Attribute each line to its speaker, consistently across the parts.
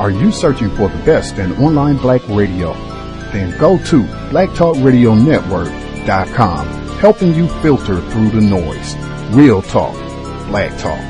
Speaker 1: Are you searching for the best in online black radio? Then go to blacktalkradionetwork.com, helping you filter through the noise. Real talk, black talk.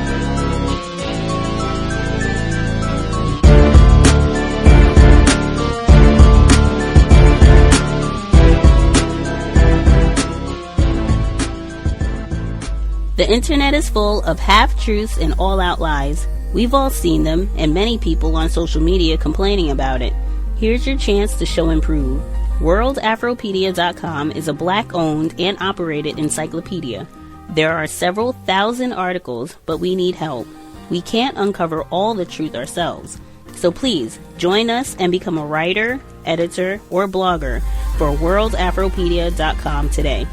Speaker 2: The internet is full of half-truths and all-out lies. We've all seen them, and many people on social media complaining about it. Here's your chance to show and prove. WorldAfropedia.com is a black-owned and operated encyclopedia. There are several thousand articles, but we need help. We can't uncover all the truth ourselves. So please, join us and become a writer, editor, or blogger for WorldAfropedia.com today.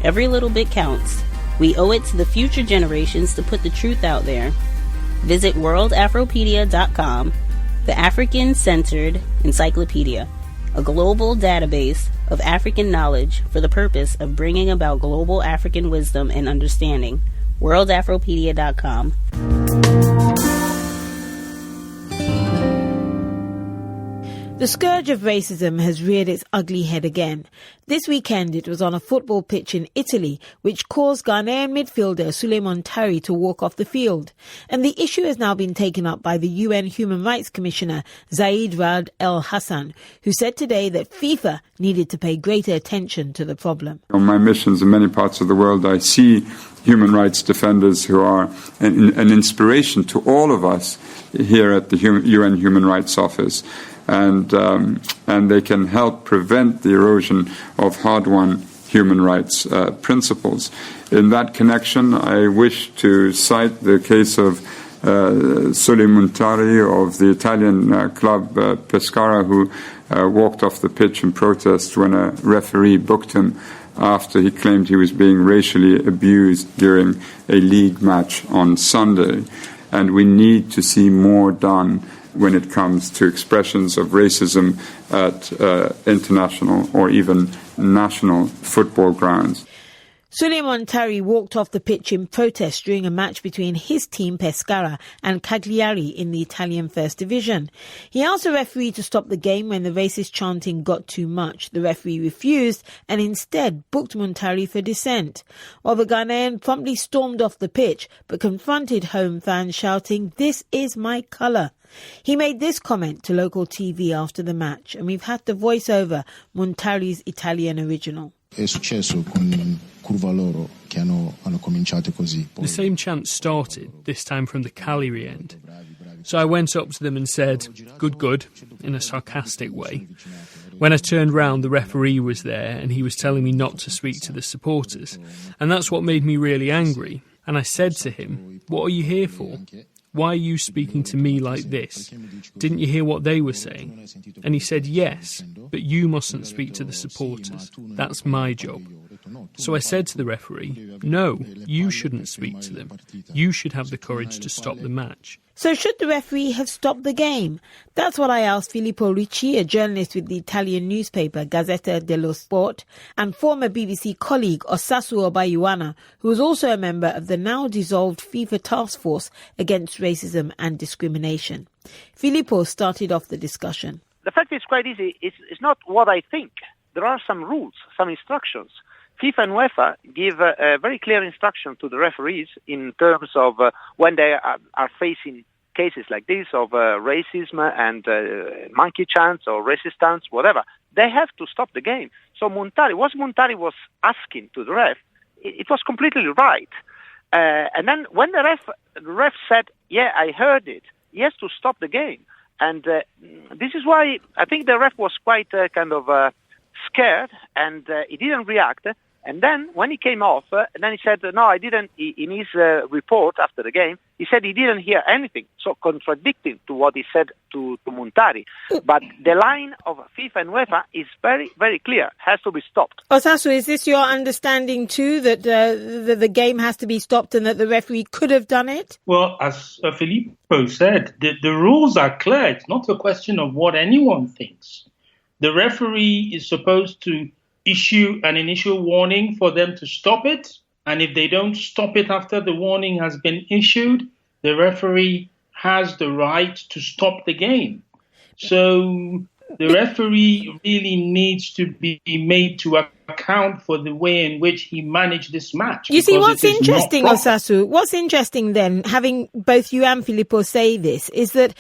Speaker 2: Every little bit counts. We owe it to the future generations to put the truth out there. Visit WorldAfropedia.com, the African-centered encyclopedia, a global database of African knowledge for the purpose of bringing about global African wisdom and understanding. WorldAfropedia.com.
Speaker 3: The scourge of racism has reared its ugly head again. This weekend it was on a football pitch in Italy which caused Ghanaian midfielder Suleiman Tari to walk off the field. And the issue has now been taken up by the UN Human Rights Commissioner Zaid Ra'ad El Hassan, who said today that FIFA needed to pay greater attention to the problem.
Speaker 4: On my missions in many parts of the world, I see human rights defenders who are an inspiration to all of us here at the UN Human Rights Office. And they can help prevent the erosion of hard-won human rights principles. In that connection, I wish to cite the case of Suleiman Tari of the Italian club Pescara, who walked off the pitch in protest when a referee booked him after he claimed he was being racially abused during a league match on Sunday. And we need to see more done when it comes to expressions of racism at international or even national football grounds.
Speaker 3: Suleiman Tari walked off the pitch in protest during a match between his team Pescara and Cagliari in the Italian First Division. He asked the referee to stop the game when the racist chanting got too much. The referee refused and instead booked Muntari for dissent, while the Ghanaian promptly stormed off the pitch but confronted home fans shouting, "This is my colour." He made this comment to local TV after the match, and we've had to voice over Muntari's Italian original.
Speaker 5: The
Speaker 6: same chant started, this time from the Cagliari end. So I went up to them and said, good, in a sarcastic way. When I turned round, the referee was there and he was telling me not to speak to the supporters. And that's what made me really angry. And I said to him, "What are you here for? Why are you speaking to me like this? Didn't you hear what they were saying?" And he said, "Yes, but you mustn't speak to the supporters. That's my job." So I said to the referee, "No, you shouldn't speak to them. You should have the courage to stop the match."
Speaker 3: So should the referee have stopped the game? That's what I asked Filippo Ricci, a journalist with the Italian newspaper Gazzetta dello Sport, and former BBC colleague Osasu Obayuana, who was also a member of the now dissolved FIFA task force against racism and discrimination. Filippo started off the discussion.
Speaker 7: The fact is quite easy. It's not what I think. There are some rules, some instructions. FIFA and UEFA give a very clear instruction to the referees in terms of when they are facing cases like this of racism and monkey chants or racist chants, whatever. They have to stop the game. So what Muntari was asking to the ref, it was completely right. And then when the ref said, "Yeah, I heard it," he has to stop the game. And this is why I think the ref was quite scared, and he didn't react. And then when he came off, then he said, "No, I didn't." In his report after the game, he said he didn't hear anything, so contradicting to what he said to Muntari. But the line of FIFA and UEFA is very, very clear, has to be stopped.
Speaker 3: Osasu, is this your understanding too, that the game has to be stopped and that the referee could have done it?
Speaker 8: Well, as Filippo said, the rules are clear. It's not a question of what anyone thinks. The referee is supposed to issue an initial warning for them to stop it. And if they don't stop it after the warning has been issued, the referee has the right to stop the game. So the referee really needs to be made to account for the way in which he managed this match.
Speaker 3: You see, what's interesting,
Speaker 8: not
Speaker 3: Osasu, what's interesting then, having both you and Filippo say this, is that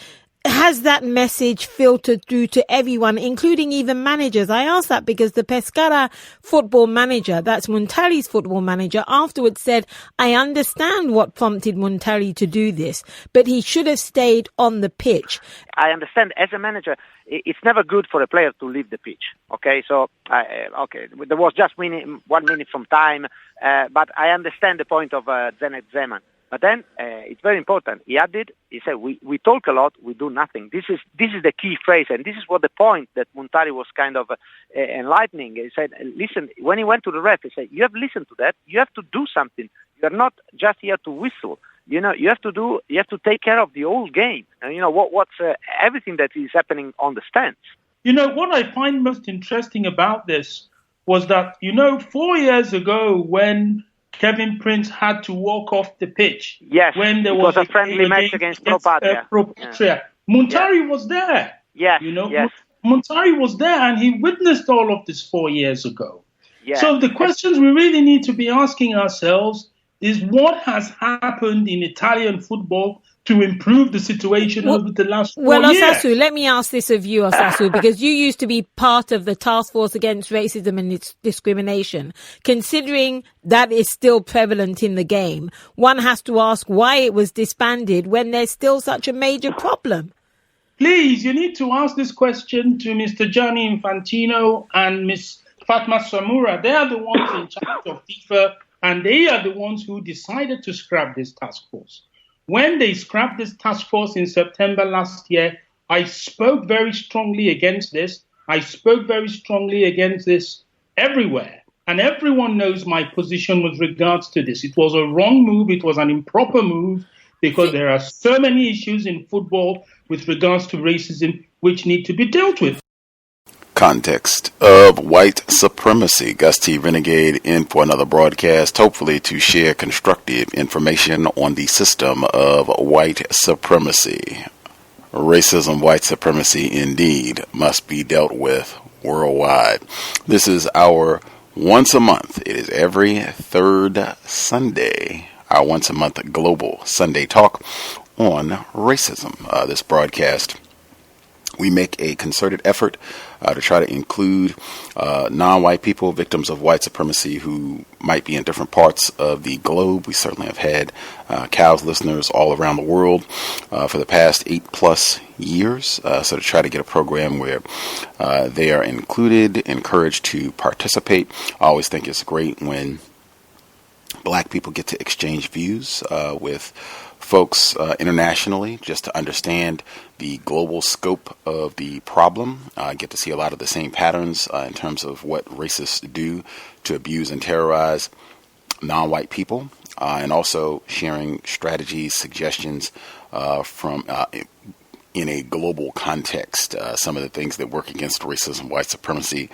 Speaker 3: has that message filtered through to everyone, including even managers? I ask that because the Pescara football manager, that's Muntari's football manager, afterwards said, I understand what prompted Muntari to do this, but he should have stayed on the pitch.
Speaker 7: I understand. As a manager, it's never good for a player to leave the pitch. Okay, so there was just 1 minute from time, but I understand the point of Zenit Zeman. But then it's very important. He added, he said, we talk a lot, we do nothing. This is the key phrase, and this is what the point that Muntari was kind of enlightening. He said, listen, when he went to the ref, he said, you have listened to that, you have to do something. You are not just here to whistle. You know, you have to take care of the whole game. And, you know, what's everything that is happening on the stands.
Speaker 8: You know, what I find most interesting about this was that, 4 years ago when Kevin Prince had to walk off the pitch.
Speaker 7: Yes,
Speaker 8: when there
Speaker 7: was a friendly match against Pro-Patria.
Speaker 8: Muntari was there.
Speaker 7: Yes,
Speaker 8: yes. Muntari was there and he witnessed all of this 4 years ago.
Speaker 7: Yes.
Speaker 8: So the questions we really need to be asking ourselves is what has happened in Italian football to improve the situation over the last 4 years.
Speaker 3: Well, Osasu, let me ask this of you, Osasu, because you used to be part of the Task Force Against Racism and Discrimination. Considering that is still prevalent in the game, one has to ask why it was disbanded when there's still such a major problem.
Speaker 8: Please, you need to ask this question to Mr. Gianni Infantino and Ms. Fatma Samura. They are the ones in charge of FIFA, and they are the ones who decided to scrap this task force. When they scrapped this task force in September last year, I spoke very strongly against this. I spoke very strongly against this everywhere. And everyone knows my position with regards to this. It was a wrong move. It was an improper move because there are so many issues in football with regards to racism which need to be dealt with.
Speaker 5: Context of White Supremacy. Gus T Renegade in for another broadcast, hopefully to share constructive information on the system of white supremacy. Racism, white supremacy, indeed, must be dealt with worldwide. This is our once a month. It is every third Sunday. Our once a month global Sunday talk on racism. This broadcast, we make a concerted effort to try to include non-white people, victims of white supremacy who might be in different parts of the globe. We certainly have had C.O.W.S listeners all around the world for the past 8+ years. So to try to get a program where they are included, encouraged to participate. I always think it's great when black people get to exchange views with folks internationally, just to understand the global scope of the problem. I get to see a lot of the same patterns in terms of what racists do to abuse and terrorize non-white people, and also sharing strategies, suggestions from in a global context. Some of the things that work against racism, white supremacy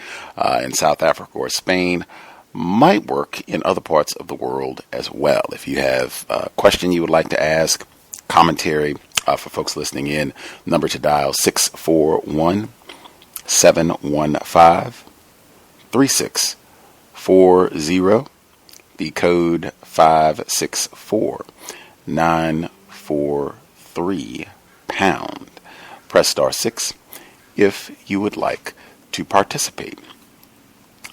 Speaker 5: in South Africa or Spain might work in other parts of the world as well. If you have a question you would like to ask, commentary for folks listening in, number to dial 641-715-3640, the code 564-943#. Press *6 if you would like to participate.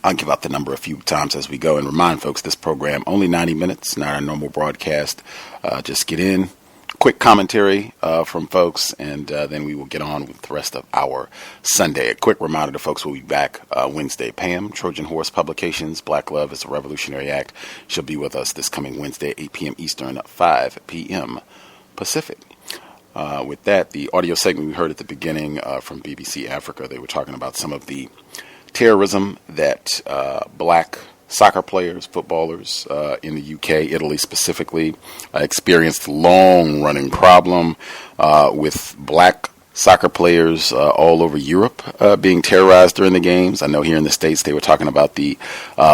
Speaker 5: I'll give out the number a few times as we go and remind folks this program only 90 minutes, not our normal broadcast. Just get in, quick commentary from folks, and then we will get on with the rest of our Sunday. A quick reminder to folks, we'll be back Wednesday. Pam, Trojan Horse Publications, Black Love is a Revolutionary Act. She'll be with us this coming Wednesday, 8 p.m. Eastern, 5 p.m. Pacific. With that, the audio segment we heard at the beginning from BBC Africa, they were talking about some of the terrorism that black soccer players, footballers in the UK, Italy specifically, experienced long-running problem with black soccer players all over Europe being terrorized during the games. I know here in the States they were talking about the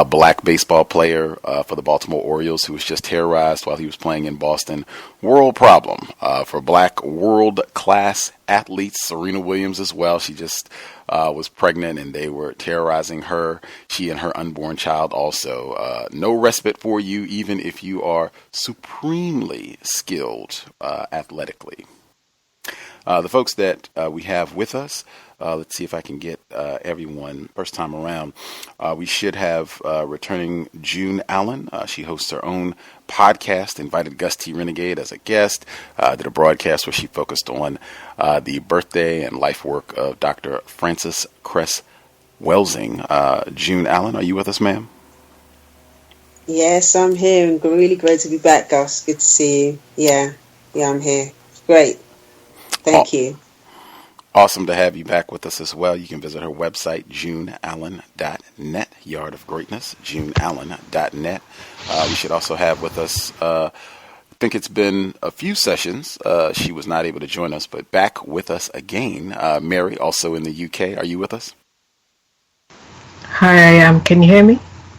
Speaker 5: black baseball player for the Baltimore Orioles who was just terrorized while he was playing in Boston. World problem for black world-class athletes. Serena Williams as well. She just was pregnant and they were terrorizing her. She and her unborn child also. No respite for you even if you are supremely skilled athletically. The folks that we have with us, let's see if I can get everyone first time around. We should have returning June Allen. She hosts her own podcast, invited Gus T Renegade as a guest, did a broadcast where she focused on the birthday and life work of Dr. Frances Cress Welsing. June Allen, are you with us, ma'am?
Speaker 9: Yes, I'm here, and really great to be back, Gus. Good to see you. Yeah, I'm here. Great. Thank you.
Speaker 5: Awesome to have you back with us as well. You can visit her website, juneallen.net, Yard of Greatness, juneallen.net. We should also have with us, I think it's been a few sessions. She was not able to join us, but back with us again. Mary, also in the UK. Are you with us?
Speaker 10: Hi, I am. Can you hear me?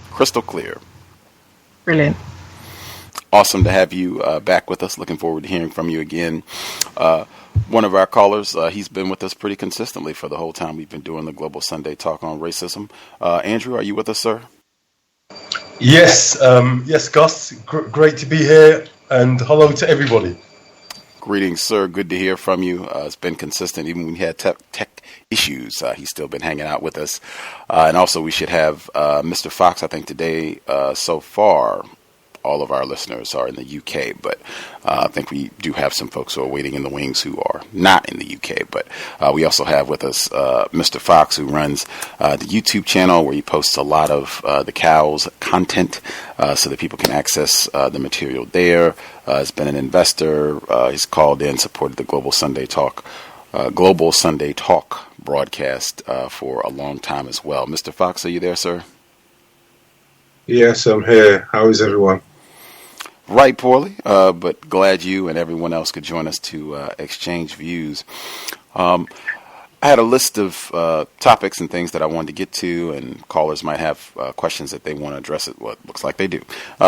Speaker 5: Crystal clear.
Speaker 10: Brilliant.
Speaker 5: Awesome to have you back with us. Looking forward to hearing from you again. One of our callers, he's been with us pretty consistently for the whole time we've been doing the Global Sunday Talk on Racism. Andrew, are you with us, sir?
Speaker 11: Yes, yes, Gus. Great to be here, and hello to everybody.
Speaker 5: Greetings, sir. Good to hear from you. It's been consistent. Even when we had tech issues, he's still been hanging out with us. And also we should have Mr. Fox, I think today, so far, all of our listeners are in the UK, but I think we do have some folks who are waiting in the wings who are not in the UK. But we also have with us Mr. Fox, who runs the YouTube channel where he posts a lot of the C.O.W.S content so that people can access the material there. He's been an investor. He's called in, supported the Global Sunday Talk broadcast for a long time as well. Mr. Fox, are you there, sir?
Speaker 12: Yes, I'm here. How is everyone?
Speaker 5: Right poorly, but glad you and everyone else could join us to exchange views. I had a list of topics and things that I wanted to get to, and callers might have questions that they want to address. Well, it looks like they do.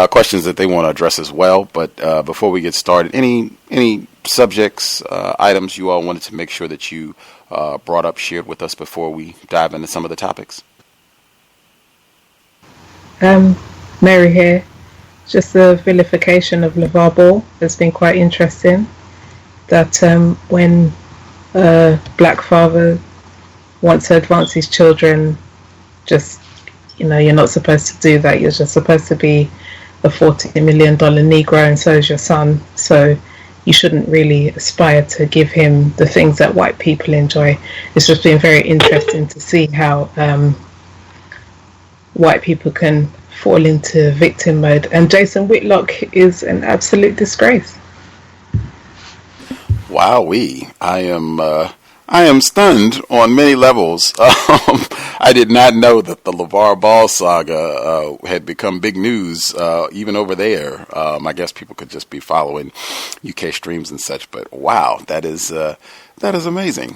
Speaker 5: Questions that they want to address as well. But before we get started, any subjects, items you all wanted to make sure that you brought up, shared with us before we dive into some of the topics?
Speaker 10: Mary here. Just the vilification of Lavar Ball has been quite interesting. That when a black father wants to advance his children, just, you're not supposed to do that. You're just supposed to be a $40 million Negro, and so is your son. So you shouldn't really aspire to give him the things that white people enjoy. It's just been very interesting to see how white people can fall into victim mode, and Jason Whitlock is an absolute disgrace.
Speaker 5: Wowee! I am stunned on many levels. I did not know that the Lavar Ball saga had become big news even over there. I guess people could just be following UK streams and such, but wow, that is amazing.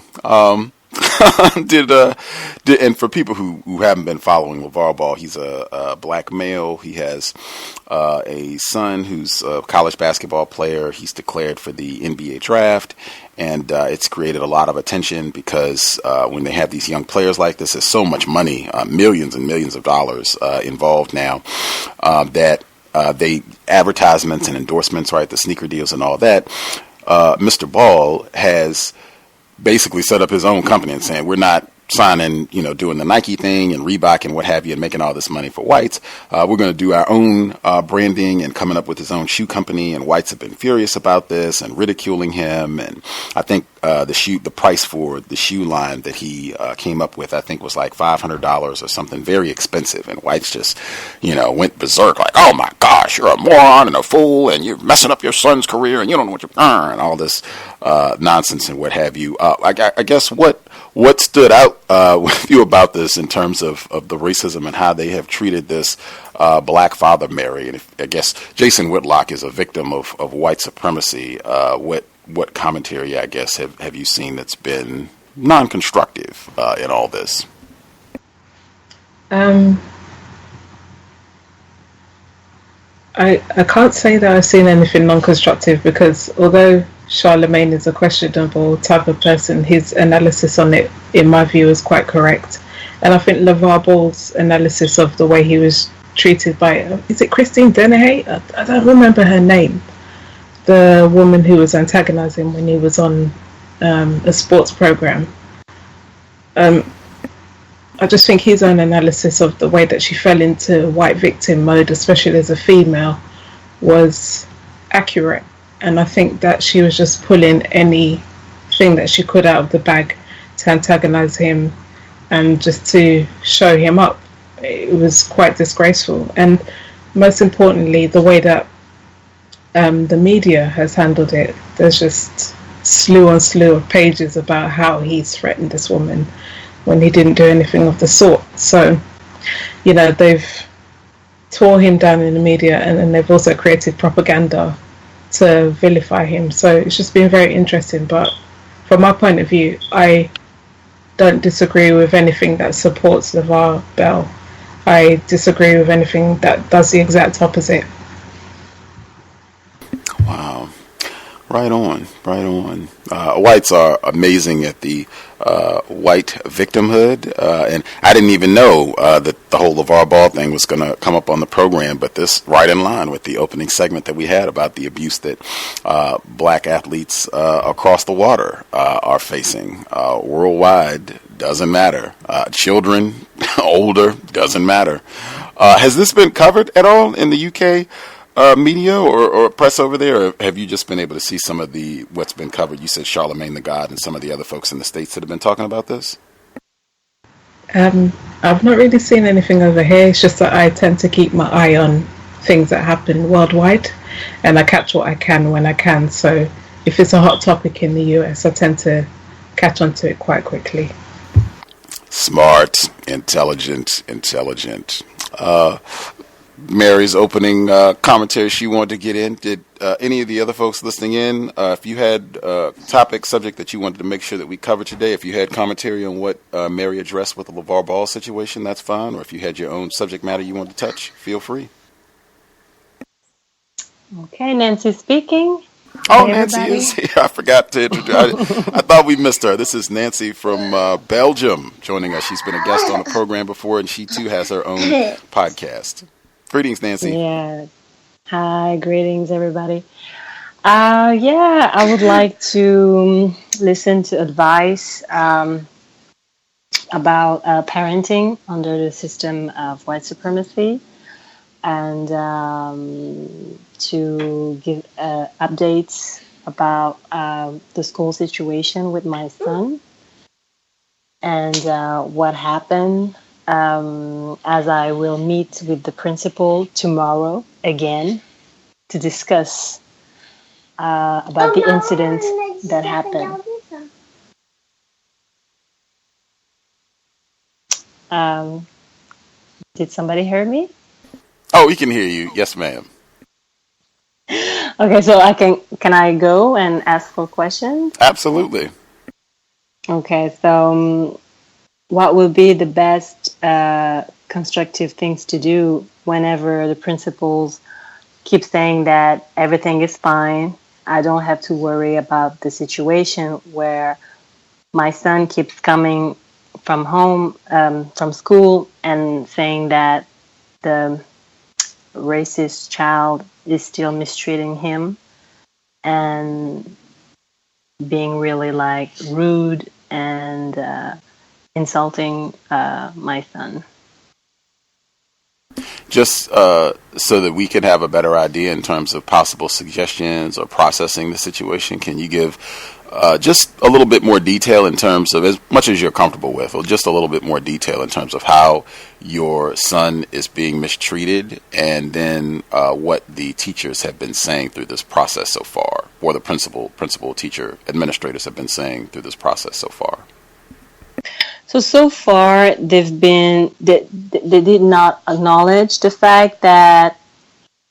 Speaker 5: And for people who haven't been following Lavar Ball, he's a black male. He has a son who's a college basketball player. He's declared for the NBA draft, and it's created a lot of attention because when they have these young players like this, there's so much money, millions and millions of dollars involved now that they advertisements and endorsements, right, the sneaker deals and all that. Mr. Ball has basically set up his own company and saying, we're not signing, doing the Nike thing and Reebok and what have you and making all this money for whites. We're going to do our own branding and coming up with his own shoe company. And whites have been furious about this and ridiculing him. And I think the price for the shoe line that he came up with, I think was like $500 or something very expensive. And whites just, went berserk like, oh my gosh, you're a moron and a fool and you're messing up your son's career and you don't know what you're and all this nonsense and what have you. I guess what stood out with you about this in terms of the racism and how they have treated this black father, Mary? And I guess Jason Whitlock is a victim of white supremacy. what commentary, I guess, have you seen that's been non-constructive in all this?
Speaker 10: I can't say that I've seen anything non-constructive, because although Charlemagne is a questionable type of person, his analysis on it, in my view, is quite correct. And I think Lavar Ball's analysis of the way he was treated by, is it Christine Dennehy? I don't remember her name. The woman who was antagonizing when he was on a sports program. I just think his own analysis of the way that she fell into white victim mode, especially as a female, was accurate. And I think that she was just pulling anything that she could out of the bag to antagonize him and just to show him up. It was quite disgraceful. And most importantly, the way that the media has handled it, there's just slew on slew of pages about how he's threatened this woman when he didn't do anything of the sort. So, you know, they've tore him down in the media, and then they've also created propaganda to vilify him. So it's just been very interesting. But from my point of view, I don't disagree with anything that supports Lavar Ball. I disagree with anything that does the exact opposite.
Speaker 5: Wow. Right on, right on. Whites are amazing at the white victimhood, and I didn't even know that the whole Lavar Ball thing was going to come up on the program, but this right in line with the opening segment that we had about the abuse that black athletes across the water are facing worldwide. Doesn't matter. Children, older, doesn't matter. Has this been covered at all in the UK? Media or press over there, or have you just been able to see some of what's been covered? You said Charlemagne the God and some of the other folks in the States that have been talking about this?
Speaker 10: I've not really seen anything over here. It's just that I tend to keep my eye on things that happen worldwide, and I catch what I can when I can. So if it's a hot topic in the US, I tend to catch on to it quite quickly.
Speaker 5: Smart, intelligent. Mary's opening commentary she wanted to get in. Did any of the other folks listening in, if you had a topic, subject that you wanted to make sure that we covered today, if you had commentary on what Mary addressed with the Lavar Ball situation, that's fine. Or if you had your own subject matter you wanted to touch, feel free.
Speaker 13: Okay, Nancy speaking.
Speaker 5: Oh, Nancy is here. I forgot to introduce. I thought we missed her. This is Nancy from Belgium joining us. She's been a guest on the program before, and she too has her own podcast. Greetings, Nancy.
Speaker 13: Yeah. Hi, greetings, everybody. I would like to listen to advice about parenting under the system of white supremacy, and to give updates about the school situation with my son and what happened. As I will meet with the principal tomorrow again to discuss about the incident that happened. Did somebody hear me?
Speaker 5: Oh, we can hear you. Yes, ma'am.
Speaker 13: Okay, so can I go and ask for questions?
Speaker 5: Absolutely.
Speaker 13: Okay, so what would be the best constructive things to do whenever the principals keep saying that everything is fine? I don't have to worry about the situation where my son keeps coming from home, from school, and saying that the racist child is still mistreating him and being really like rude and insulting my son.
Speaker 5: Just so that we can have a better idea in terms of possible suggestions or processing the situation, can you give just a little bit more detail in terms of, as much as you're comfortable with, or just a little bit more detail in terms of how your son is being mistreated, and then what the teachers have been saying through this process so far, or the principal, teacher, administrators have been saying through this process so far?
Speaker 13: So far, they did not acknowledge the fact that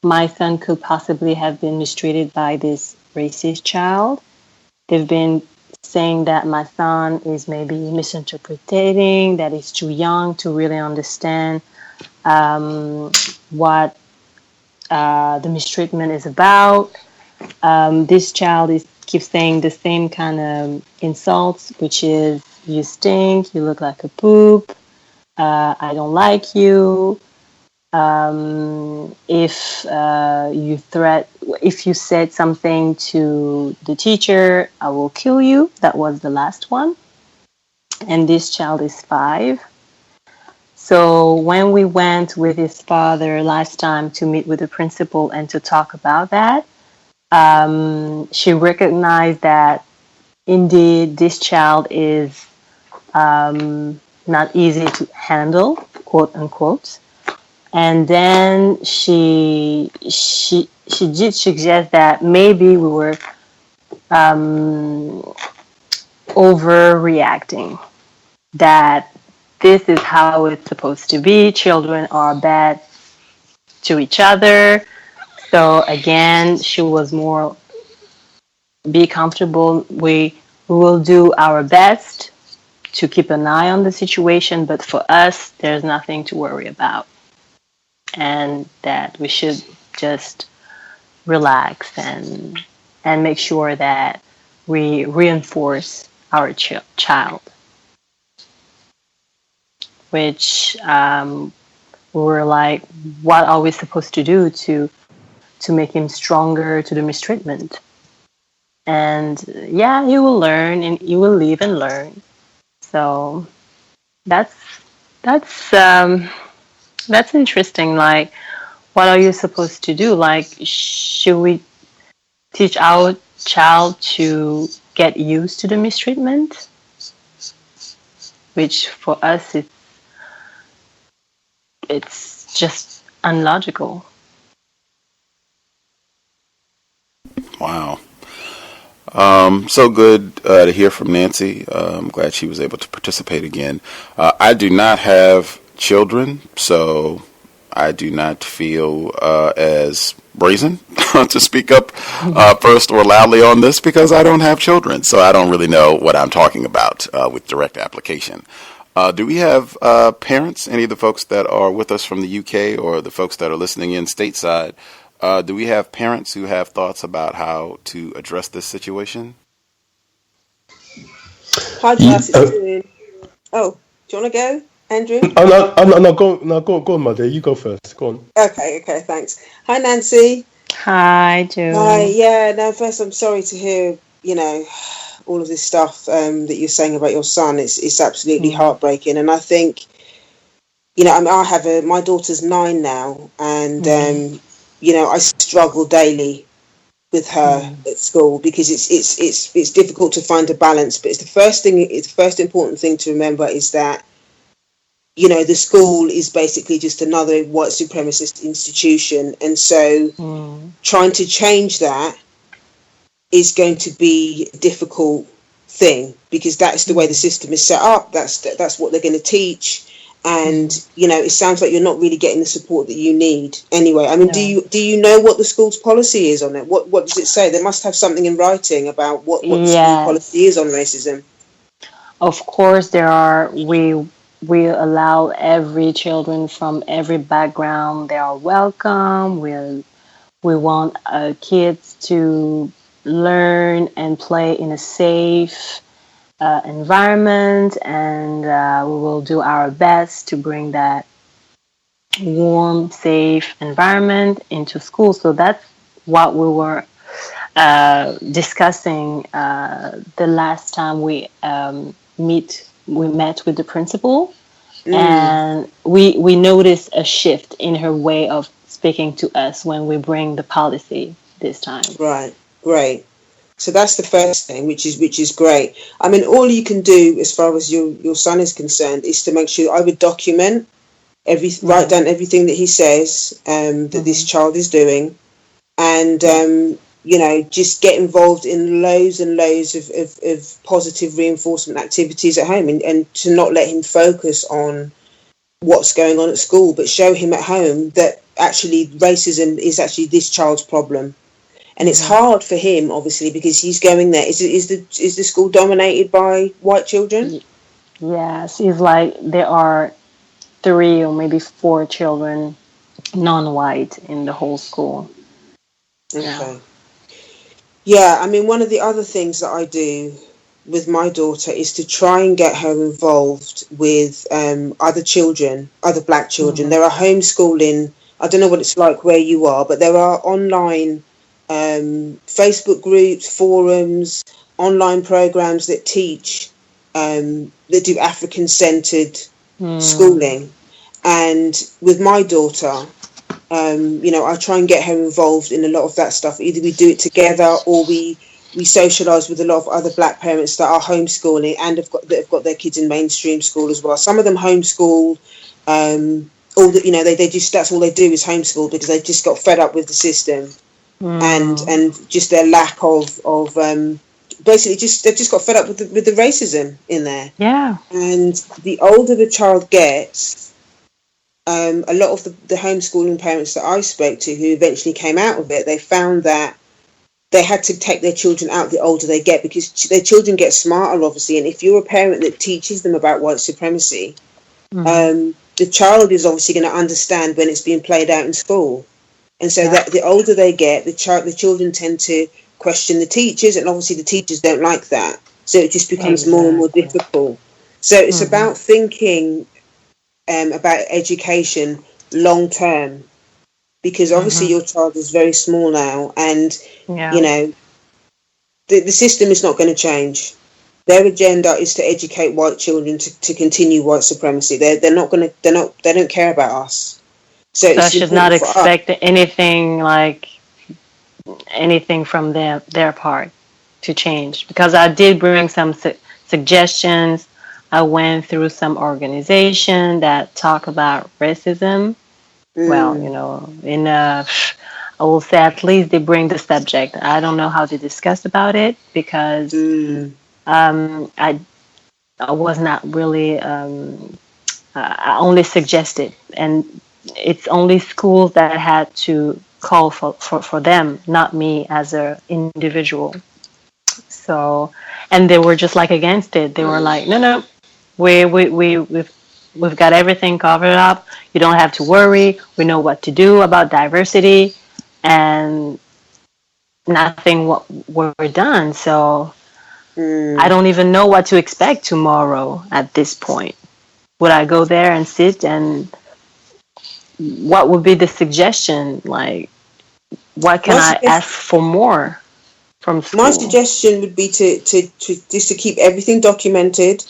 Speaker 13: my son could possibly have been mistreated by this racist child. they've been saying that my son is maybe misinterpreting, that he's too young to really understand what the mistreatment is about. This child keeps saying the same kind of insults, which is, you stink, you look like a poop, I don't like you. If you said something to the teacher, I will kill you. That was the last one. And this child is 5. So when we went with his father last time to meet with the principal and to talk about that, she recognized that indeed this child is not easy to handle, quote unquote. And then she did suggest that maybe we were overreacting, that this is how it's supposed to be. Children are bad to each other. So again, she was more, be comfortable. We will do our best to keep an eye on the situation, but for us, there's nothing to worry about. And that we should just relax and make sure that we reinforce our child. Which we're like, what are we supposed to do to make him stronger to the mistreatment? And yeah, he will learn, and he will live and learn. So that's interesting. Like, what are you supposed to do? Like, should we teach our child to get used to the mistreatment? Which for us, it's just unlogical.
Speaker 5: Wow. So good to hear from Nancy. I'm glad she was able to participate again. I do not have children, so I do not feel as brazen to speak up first or loudly on this, because I don't have children, so I don't really know what I'm talking about with direct application. Do we have parents, any of the folks that are with us from the UK or the folks that are listening in stateside? Do we have parents who have thoughts about how to address this situation?
Speaker 9: Hi, Gus. It's doing. Oh, do you want to go, Andrew?
Speaker 11: No, go on, my dear. You go first. Go on.
Speaker 9: Okay, thanks. Hi, Nancy.
Speaker 13: Hi, Joe.
Speaker 9: Hi, yeah. No, first, I'm sorry to hear, all of this stuff that you're saying about your son. It's absolutely heartbreaking. And I think, I have my daughter's 9 now, and, I struggle daily with her at school, because it's difficult to find a balance. But it's the first important thing to remember is that, the school is basically just another white supremacist institution. And so trying to change that is going to be a difficult thing, because that's the way the system is set up. That's what they're going to teach. And, it sounds like you're not really getting the support that you need. Anyway, I mean, do you know what the school's policy is on it? What does it say? They must have something in writing about what the school policy is on racism.
Speaker 13: Of course, there are. We allow every children from every background. They are welcome. We want kids to learn and play in a safe environment, and we will do our best to bring that warm, safe environment into school. So that's what we were discussing the last time we met with the principal, and we noticed a shift in her way of speaking to us when we bring the policy this time. Right,
Speaker 9: great. So that's the first thing, which is great. I mean, all you can do as far as your son is concerned is to make sure I would document write down everything that he says that this child is doing, and just get involved in loads and loads of positive reinforcement activities at home, and to not let him focus on what's going on at school, but show him at home that actually racism is actually this child's problem. And it's hard for him, obviously, because he's going there. Is the school dominated by white children?
Speaker 13: Yes, it's like there are 3 or maybe 4 children non-white in the whole school.
Speaker 9: Okay. Yeah, I mean, one of the other things that I do with my daughter is to try and get her involved with other children, other black children. There are homeschooling, I don't know what it's like where you are, but there are online Facebook groups, forums, online programs that teach, that do African-centered schooling. And with my daughter, I try and get her involved in a lot of that stuff. Either we do it together or we socialise with a lot of other black parents that are homeschooling and have got their kids in mainstream school as well. Some of them homeschool, they just, that's all they do is homeschool because they just got fed up with the system and just their lack of basically they've just got fed up with the racism in there.
Speaker 13: Yeah.
Speaker 9: And the older the child gets, a lot of the homeschooling parents that I spoke to who eventually came out of it, they found that they had to take their children out the older they get because their children get smarter, obviously. And if you're a parent that teaches them about white supremacy, the child is obviously going to understand when it's being played out in school. And so that the older they get, the children tend to question the teachers, and obviously the teachers don't like that. So it just becomes more and more difficult. So it's about thinking about education long term, because obviously your child is very small now, and the system is not going to change. Their agenda is to educate white children to continue white supremacy. They don't care about us. So
Speaker 13: I should not expect anything from their part to change, because I did bring some suggestions. I went through some organization that talk about racism. Well, I will say at least they bring the subject. I don't know how to discuss about it because I was not really. I only suggested, and it's only schools that had to call for them, not me as an individual. So, and they were just against it. They were like, no, we've got everything covered up. You don't have to worry. We know what to do about diversity, and nothing were done. So I don't even know what to expect tomorrow at this point. Would I go there and sit, and what would be the suggestion? What can I ask for more from school?
Speaker 9: My suggestion would be to just to keep everything documented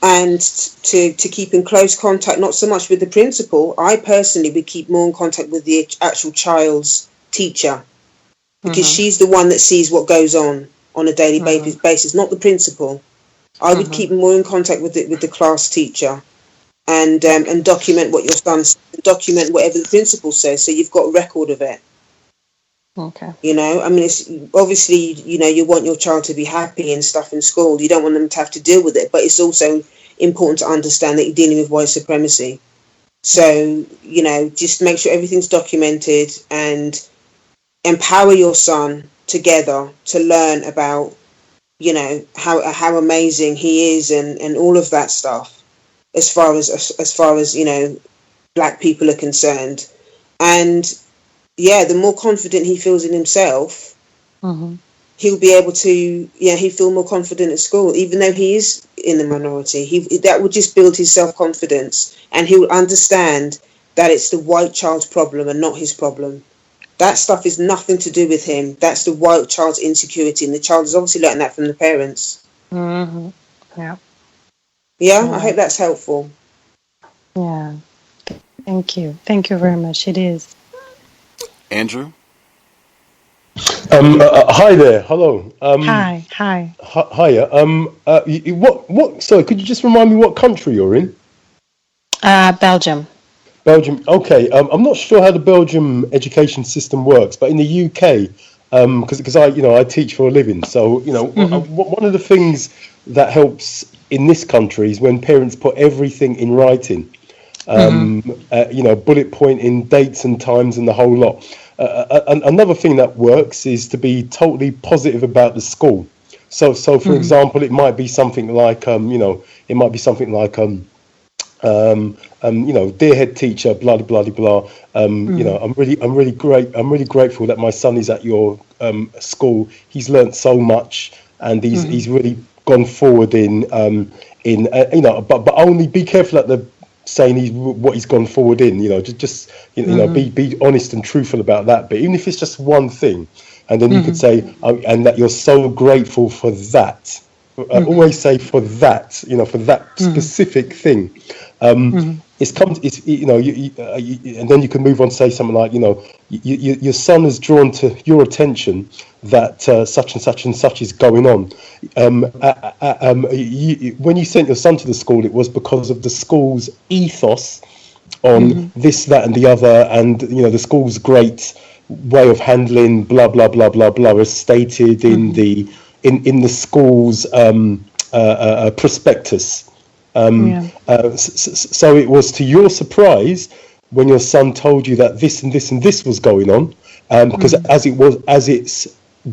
Speaker 9: and to keep in close contact, not so much with the principal. I personally would keep more in contact with the actual child's teacher, because she's the one that sees what goes on a daily basis, not the principal. I would keep more in contact with the class teacher and document what your son says, document whatever the principal says, so you've got a record of it.
Speaker 13: Okay.
Speaker 9: I mean, it's obviously, you want your child to be happy and stuff in school. You don't want them to have to deal with it, but it's also important to understand that you're dealing with white supremacy. So, just make sure everything's documented and empower your son together to learn about, how amazing he is and all of that stuff as far as, black people are concerned. And the more confident he feels in himself, he'll be able to, he'll feel more confident at school, even though he is in the minority. That will just build his self-confidence, and he'll understand that it's the white child's problem and not his problem. That stuff is nothing to do with him. That's the white child's insecurity, and the child is obviously learning that from the parents.
Speaker 13: Yeah.
Speaker 9: Yeah, I hope that's helpful.
Speaker 13: Yeah. Thank you. Thank you very much. It is.
Speaker 5: Andrew?
Speaker 11: Hi there. Hello.
Speaker 13: Hi.
Speaker 11: Hiya. Sorry, could you just remind me what country you're in?
Speaker 13: Belgium.
Speaker 11: Belgium. Okay. I'm not sure how the Belgium education system works, but in the UK, because I teach for a living, so one of the things that helps in this country is when parents put everything in writing. Bullet point in dates and times and the whole lot. Another thing that works is to be totally positive about the school. So for example, it might be something like, dear head teacher, blah blah blah blah. I'm really grateful that my son is at your school. He's learnt so much, and he's really gone forward but only be careful at the saying what he's gone forward in. Be honest and truthful about that. But even if it's just one thing, and then you could say, and that you're so grateful for that. Always say for that, for that specific thing. And then you can move on to say something like, your son has drawn to your attention that such and such and such is going on. When you sent your son to the school, it was because of the school's ethos on this, that, and the other, and the school's great way of handling blah blah blah blah blah, as stated in the school's prospectus. So it was to your surprise when your son told you that this and this and this was going on, because as it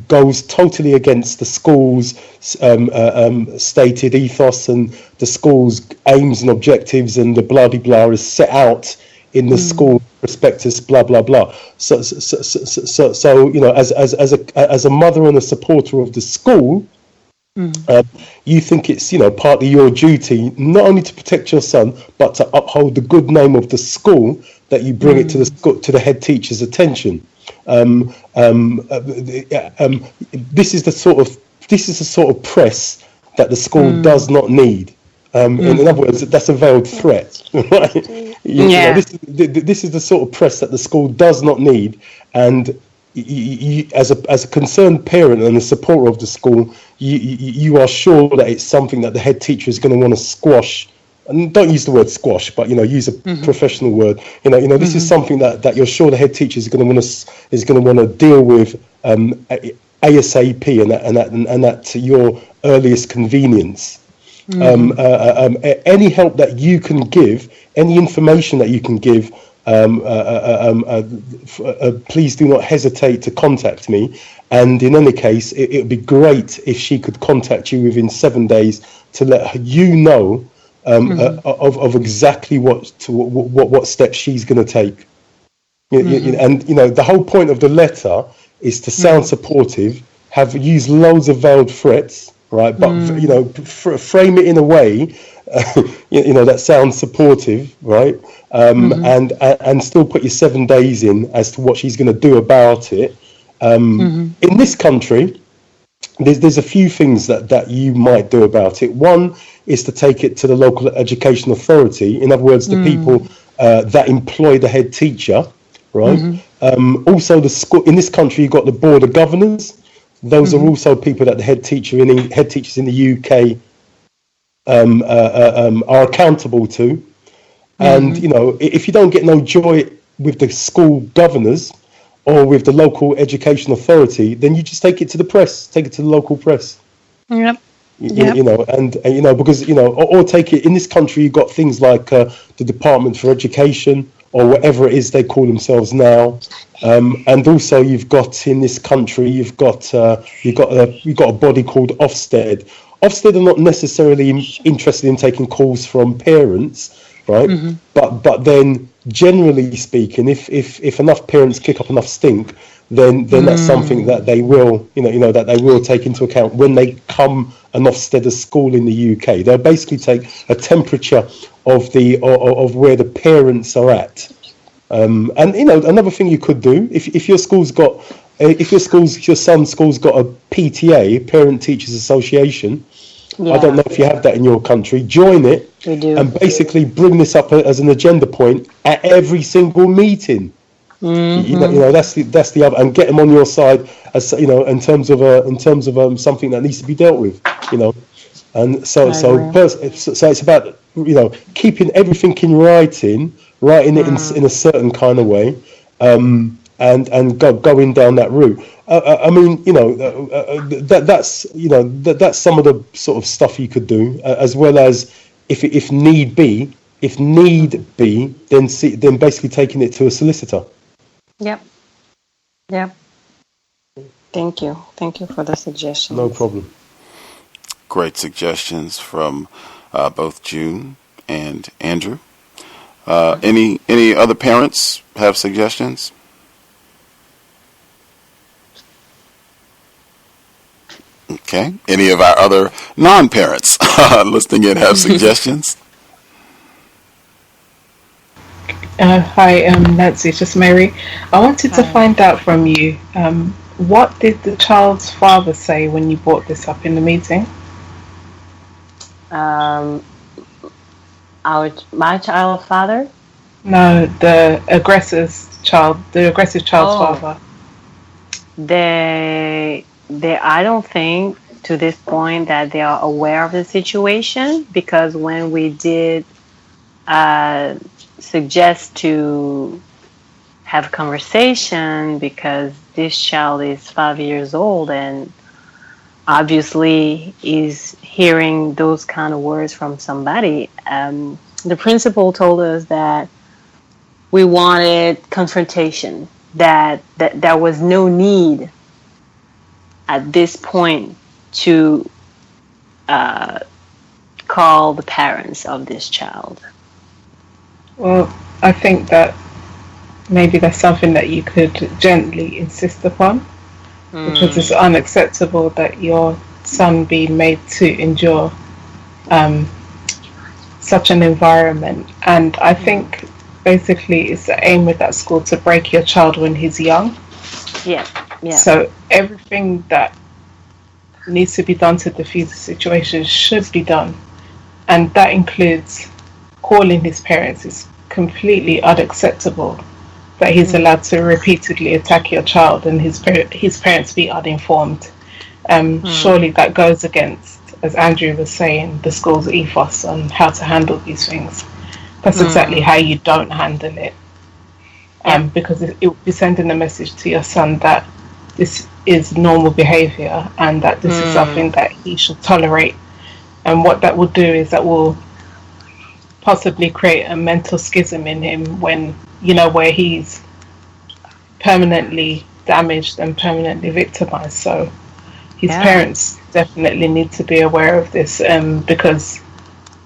Speaker 11: goes totally against the school's stated ethos and the school's aims and objectives, and the blah blah blah is set out in the school prospectus, blah blah blah. So as a mother and a supporter of the school, you think it's partly your duty not only to protect your son, but to uphold the good name of the school, that you bring it to the head teacher's attention. This is the sort of press that the school does not need. In other words, that's a veiled threat, right? This is the sort of press that the school does not need, and you, as a concerned parent and a supporter of the school, you are sure that it's something that the head teacher is going to want to squash. And don't use the word squash, but use a professional word. This is something that you're sure the head teacher is going to want to deal with ASAP, and that to your earliest convenience. Any help that you can give, any information that you can give, please do not hesitate to contact me. And in any case, it would be great if she could contact you within 7 days to let you know of exactly what steps she's going to take. And the whole point of the letter is to sound supportive, use loads of veiled threats, right? But frame it in a way that sounds supportive, right? And still put your 7 days in as to what she's going to do about it. In this country, there's a few things that you might do about it. One is to take it to the local education authority. In other words, the people that employ the head teacher, right? Also, the school in this country, you've got the board of governors. Those are also people that the head teachers in the UK are accountable to. And if you don't get no joy with the school governors or with the local education authority, then you just take it to the press, take it to the local press. Because or take it in this country. You've got things like the Department for Education, or whatever it is they call themselves now, and also you've got in this country you've got a body called Ofsted. Ofsted are not necessarily interested in taking calls from parents, right? But then generally speaking, if enough parents kick up enough stink, then that's something that they will that they will take into account when they come an Ofsted school in the UK. They'll basically take a temperature of where the parents are at. And another thing you could do, if your son's school's got a PTA, Parent Teachers Association. I don't know if you have that in your country. Join it.
Speaker 13: We do.
Speaker 11: And basically bring this up as an agenda point at every single meeting. That's the other, and get them on your side as in terms of something that needs to be dealt with. And so it's about keeping everything in writing it in a certain kind of way, and going down that route. That's some of the sort of stuff you could do, as well as if need be, then basically taking it to a solicitor.
Speaker 13: Yep. Yeah. Thank you. Thank you for the suggestion.
Speaker 11: No problem.
Speaker 5: Great suggestions from both June and Andrew. Any other parents have suggestions? Okay. Any of our other non-parents listening in have suggestions?
Speaker 10: Hi, Nancy, it's just Mary. I wanted to find out from you, what did the child's father say when you brought this up in the meeting?
Speaker 13: My child's father?
Speaker 10: No, the aggressive child's father.
Speaker 13: I don't think to this point that they are aware of the situation, because when we did suggest to have conversation, because this child is 5 years old and obviously is hearing those kind of words from somebody, the principal told us that we wanted confrontation, that there was no need at this point to call the parents of this child.
Speaker 10: Well, I think that maybe that's something that you could gently insist upon, because it's unacceptable that your son be made to endure such an environment. And I think basically it's the aim with that school to break your child when he's young.
Speaker 13: Yeah.
Speaker 10: So everything that needs to be done to defuse the situation should be done, and that includes calling his parents. Is completely unacceptable that he's allowed to repeatedly attack your child and his parents be uninformed. Surely that goes against, as Andrew was saying, the school's ethos on how to handle these things. That's exactly how you don't handle it. Because it will be sending a message to your son that this is normal behavior and that this is something that he should tolerate. And what that will do is that will possibly create a mental schism in him when, where he's permanently damaged and permanently victimized. So his parents definitely need to be aware of this, because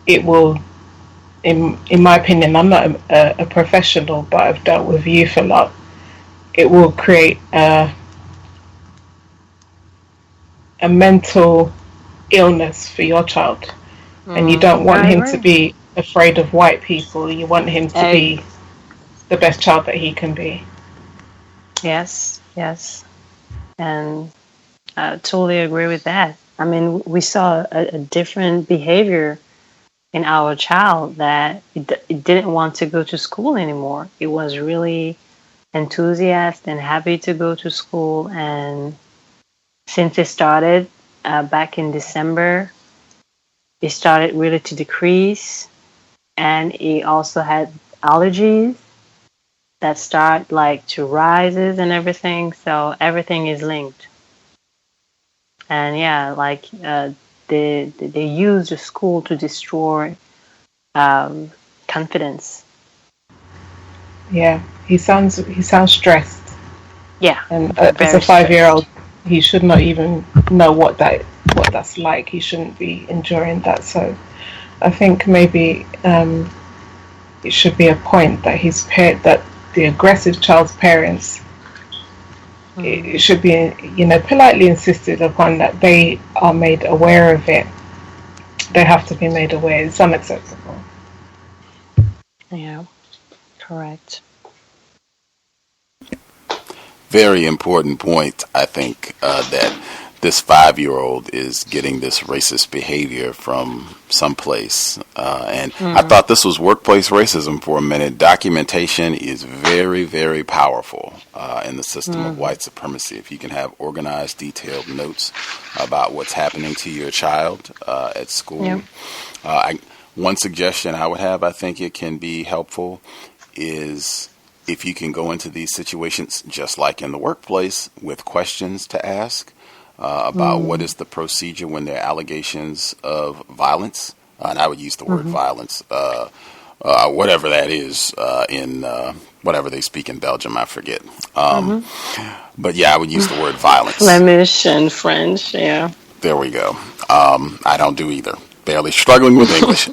Speaker 10: it will, in my opinion, I'm not a professional, but I've dealt with youth a lot. It will create a mental illness for your child, and you don't want him to be afraid of white people. You want him to be the best child that he can be.
Speaker 13: Yes, and I totally agree with that. I mean, we saw a different behavior in our child, that it didn't want to go to school anymore. It was really enthusiastic and happy to go to school, and since it started back in December, it started really to decrease, and he also had allergies that start to rises and everything. So everything is linked. And they use the school to destroy confidence. Yeah,
Speaker 10: he sounds stressed.
Speaker 13: Yeah,
Speaker 10: and as a 5-year-old, he should not even know what that's like. He shouldn't be enjoying that. So I think maybe it should be a point that that the aggressive child's parents, it should be, politely insisted upon that they are made aware of it. They have to be made aware. It's unacceptable.
Speaker 13: Yeah, correct.
Speaker 5: Very important point, I think, that this 5-year-old is getting this racist behavior from someplace. And I thought this was workplace racism for a minute. Documentation is very, very powerful in the system of white supremacy. If you can have organized, detailed notes about what's happening to your child at school. One suggestion I would have, I think it can be helpful, is if you can go into these situations, just like in the workplace, with questions to ask about what is the procedure when there are allegations of violence. And I would use the word violence. whatever that is in whatever they speak in Belgium, I forget. But yeah, I would use the word violence.
Speaker 13: Flemish and French, yeah.
Speaker 5: There we go. I don't do either. Barely struggling with English.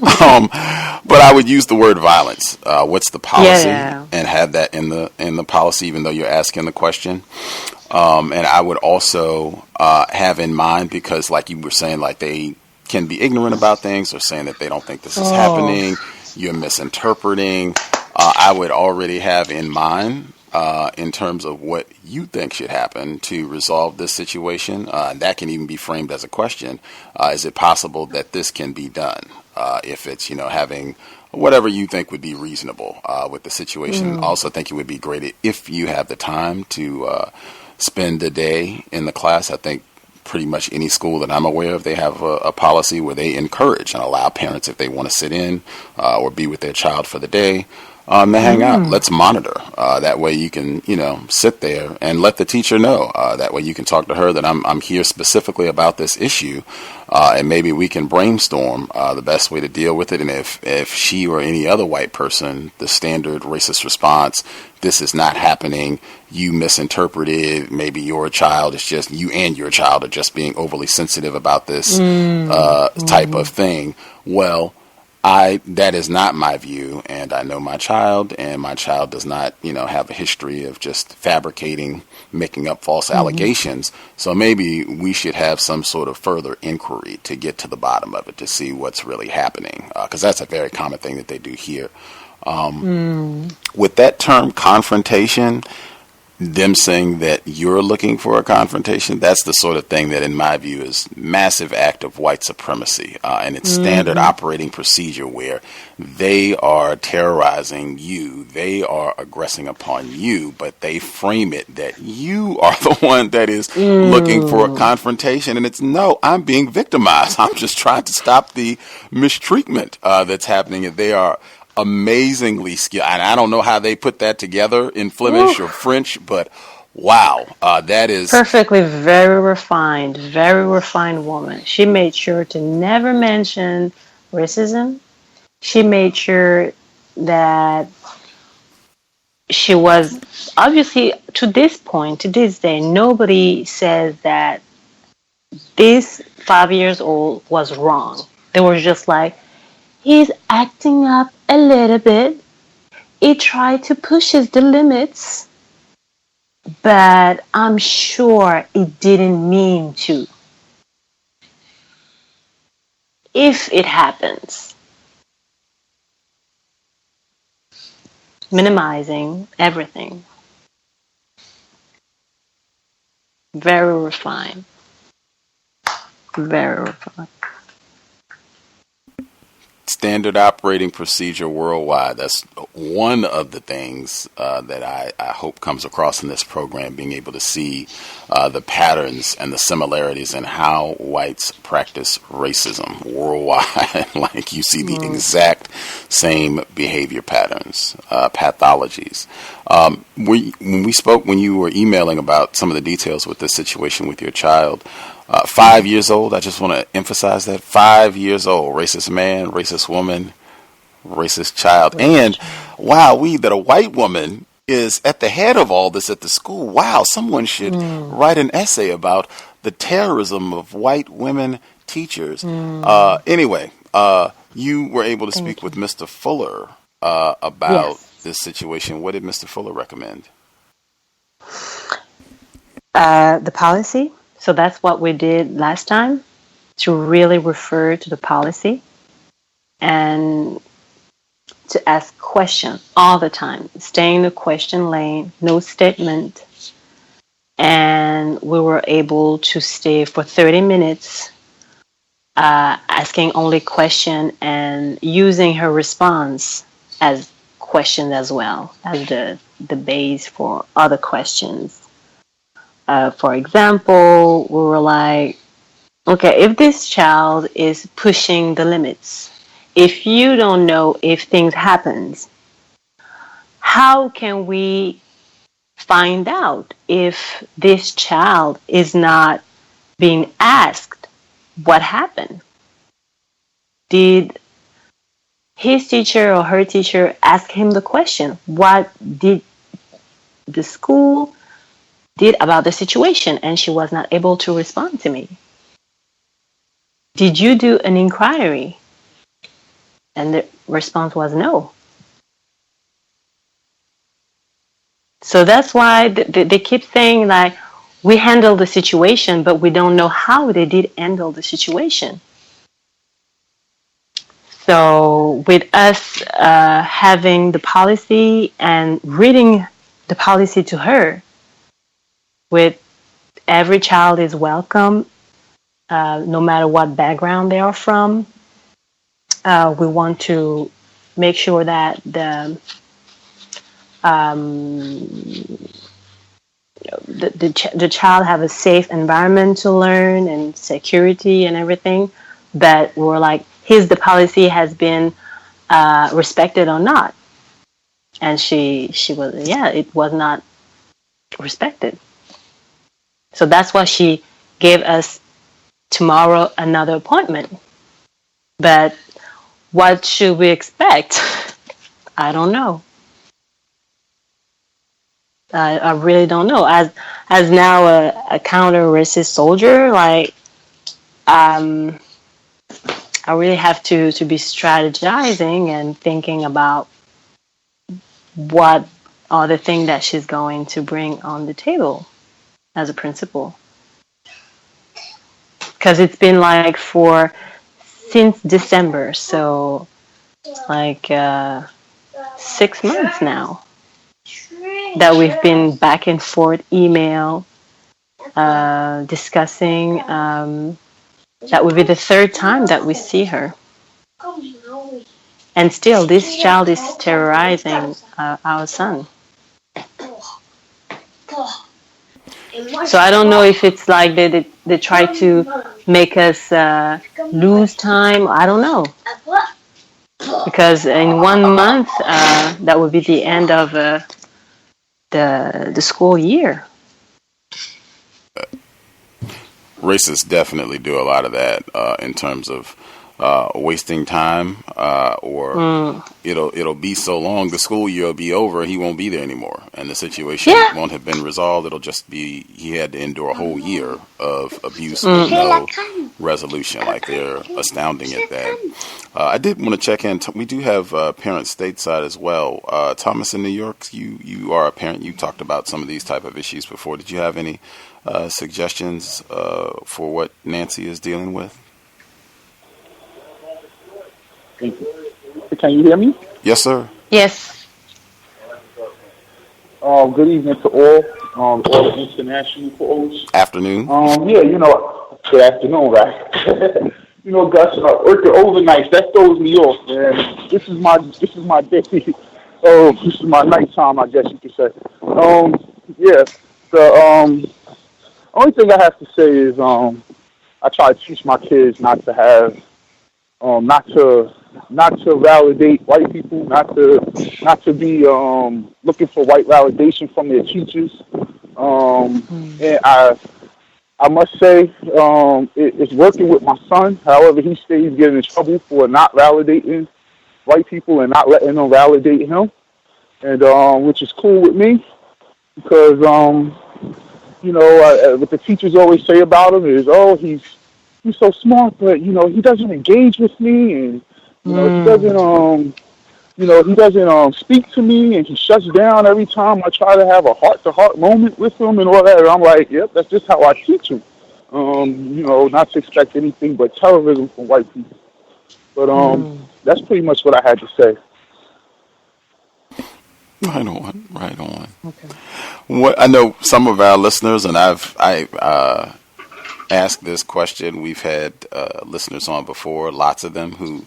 Speaker 5: But I would use the word violence. What's the policy?
Speaker 13: Yeah.
Speaker 5: And have that in the policy, even though you're asking the question. And I would also have in mind, because like you were saying, like they can be ignorant about things or saying that they don't think this is happening. You're misinterpreting. I would already have in mind in terms of what you think should happen to resolve this situation. That can even be framed as a question. Is it possible that this can be done? If it's, having whatever you think would be reasonable with the situation. Also think it would be great if you have the time to spend a day in the class. I think pretty much any school that I'm aware of, they have a policy where they encourage and allow parents, if they want to sit in or be with their child for the day, to hang out. Let's monitor. That way you can, sit there and let the teacher know. That way you can talk to her that I'm here specifically about this issue, and maybe we can brainstorm the best way to deal with it. And if she or any other white person, the standard racist response, this is not happening, you misinterpreted, maybe your child is just, you and your child are just being overly sensitive about this type of thing. Well, that is not my view, and I know my child, and my child does not, have a history of just fabricating, making up false allegations. So maybe we should have some sort of further inquiry to get to the bottom of it, to see what's really happening, because that's a very common thing that they do here. With that term confrontation, them saying that you're looking for a confrontation, that's the sort of thing that, in my view, is massive act of white supremacy, and it's standard operating procedure where they are terrorizing you, they are aggressing upon you, but they frame it that you are the one that is looking for a confrontation, and it's, no, I'm being victimized. I'm just trying to stop the mistreatment that's happening, and they are amazingly skilled, and I don't know how they put that together in Flemish or French, but wow, that is
Speaker 13: perfectly very refined woman. She made sure to never mention racism. She made sure that she was, obviously, to this point, to this day, nobody says that this 5 years old was wrong. They were just like, he's acting up a little bit. He tried to push the limits, but I'm sure he didn't mean to. If it happens, minimizing everything. Very refined. Very refined.
Speaker 5: Standard operating procedure worldwide. That's one of the things that I hope comes across in this program, being able to see the patterns and the similarities in how whites practice racism worldwide. Like you see the exact same behavior patterns, pathologies. When we spoke, when you were emailing about some of the details with this situation with your child, 5 years old, I just want to emphasize that. 5 years old, racist man, racist woman, racist child. And wow, that a white woman is at the head of all this at the school. Wow, someone should write an essay about the terrorism of white women teachers. Anyway, you were able to speak with Mr. Fuller about this situation. What did Mr. Fuller recommend?
Speaker 13: The policy. So that's what we did last time, to really refer to the policy and to ask questions all the time, stay in the question lane, no statement. And we were able to stay for 30 minutes asking only question and using her response as questions as well, as the base for other questions. For example, we were like, okay, if this child is pushing the limits, if you don't know if things happen, how can we find out if this child is not being asked what happened? Did his teacher or her teacher asked him the question, what did the school did about the situation? And she was not able to respond to me. Did you do an inquiry? And the response was no. So that's why they keep saying like, we handle the situation, but we don't know how they did handle the situation. So with us having the policy and reading the policy to her, with every child is welcome, no matter what background they are from, we want to make sure that the child have a safe environment to learn and security and everything. But we're like, the policy has been respected or not? And she was, it was not respected. So that's why she gave us tomorrow another appointment. But what should we expect? I don't know. I really don't know. As now a counter-racist soldier, like, I really have to be strategizing and thinking about what are the things that she's going to bring on the table as a principal. Because it's been like since December, so like 6 months now that we've been back and forth email, discussing. That would be the third time that we see her. And still, this child is terrorizing our son. So I don't know if it's like they try to make us lose time. I don't know. Because in 1 month, that would be the end of the school year.
Speaker 5: Racists definitely do a lot of that in terms of wasting time, or it'll be so long, the school year will be over, he won't be there anymore, and the situation won't have been resolved. It'll just be he had to endure a whole year of abuse with no resolution. Like, they're astounding at that. I did want to check in. We do have parents stateside as well. Thomas, in New York, you are a parent. You talked about some of these type of issues before. Did you have any suggestions for what Nancy is dealing with?
Speaker 14: Thank you. Can you hear me?
Speaker 5: Yes, sir.
Speaker 13: Yes.
Speaker 14: Good evening to all the international calls.
Speaker 5: Afternoon.
Speaker 14: Good afternoon, right? Gus, working overnights, that throws me off, man. This is my day. This is my nighttime, I guess you could say. The only thing I have to say is I try to teach my kids not to have not to validate white people, not to be looking for white validation from their teachers. And I must say it's working with my son. However, he stays getting in trouble for not validating white people and not letting them validate him, and which is cool with me, because what the teachers always say about him is, he's so smart, but he doesn't engage with me, and he doesn't speak to me, and he shuts down every time I try to have a heart-to-heart moment with him and all that. And I'm like, yep, that's just how I teach him. Not to expect anything but terrorism from white people. But that's pretty much what I had to say.
Speaker 5: Right on. Okay. I know some of our listeners, and I've asked this question. We've had listeners on before, lots of them who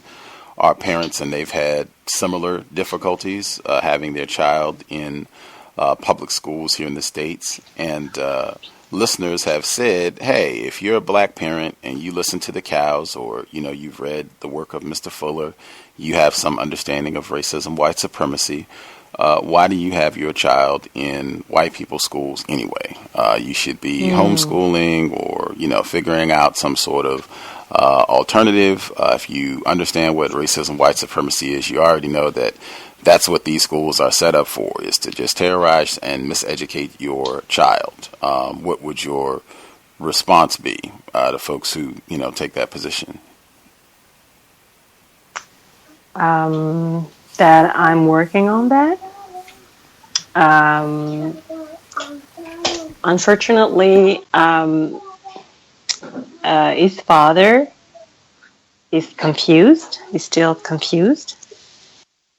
Speaker 5: are parents, and they've had similar difficulties having their child in public schools here in the States. And listeners have said, hey, if you're a black parent and you listen to the C.O.W.S, or you've read the work of Mr. Fuller, you have some understanding of racism, white supremacy, why do you have your child in white people's schools anyway? You should be homeschooling or, figuring out some sort of alternative. If you understand what racism, white supremacy is, you already know that that's what these schools are set up for, is to just terrorize and miseducate your child. What would your response be to folks who, take that position?
Speaker 13: That I'm working on that. Unfortunately, his father is confused. He's still confused.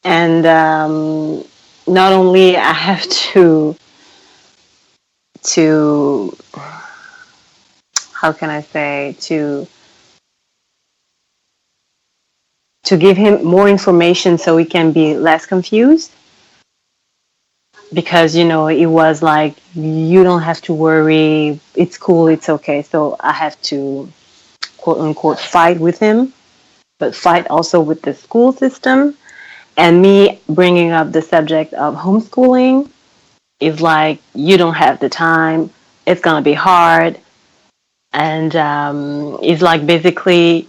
Speaker 13: And not only I have to how can I say, to give him more information so he can be less confused. Because, it was like, you don't have to worry, it's cool, it's okay. So I have to, quote unquote, fight with him, but fight also with the school system. And me bringing up the subject of homeschooling is like, you don't have the time, it's going to be hard. And it's like, basically,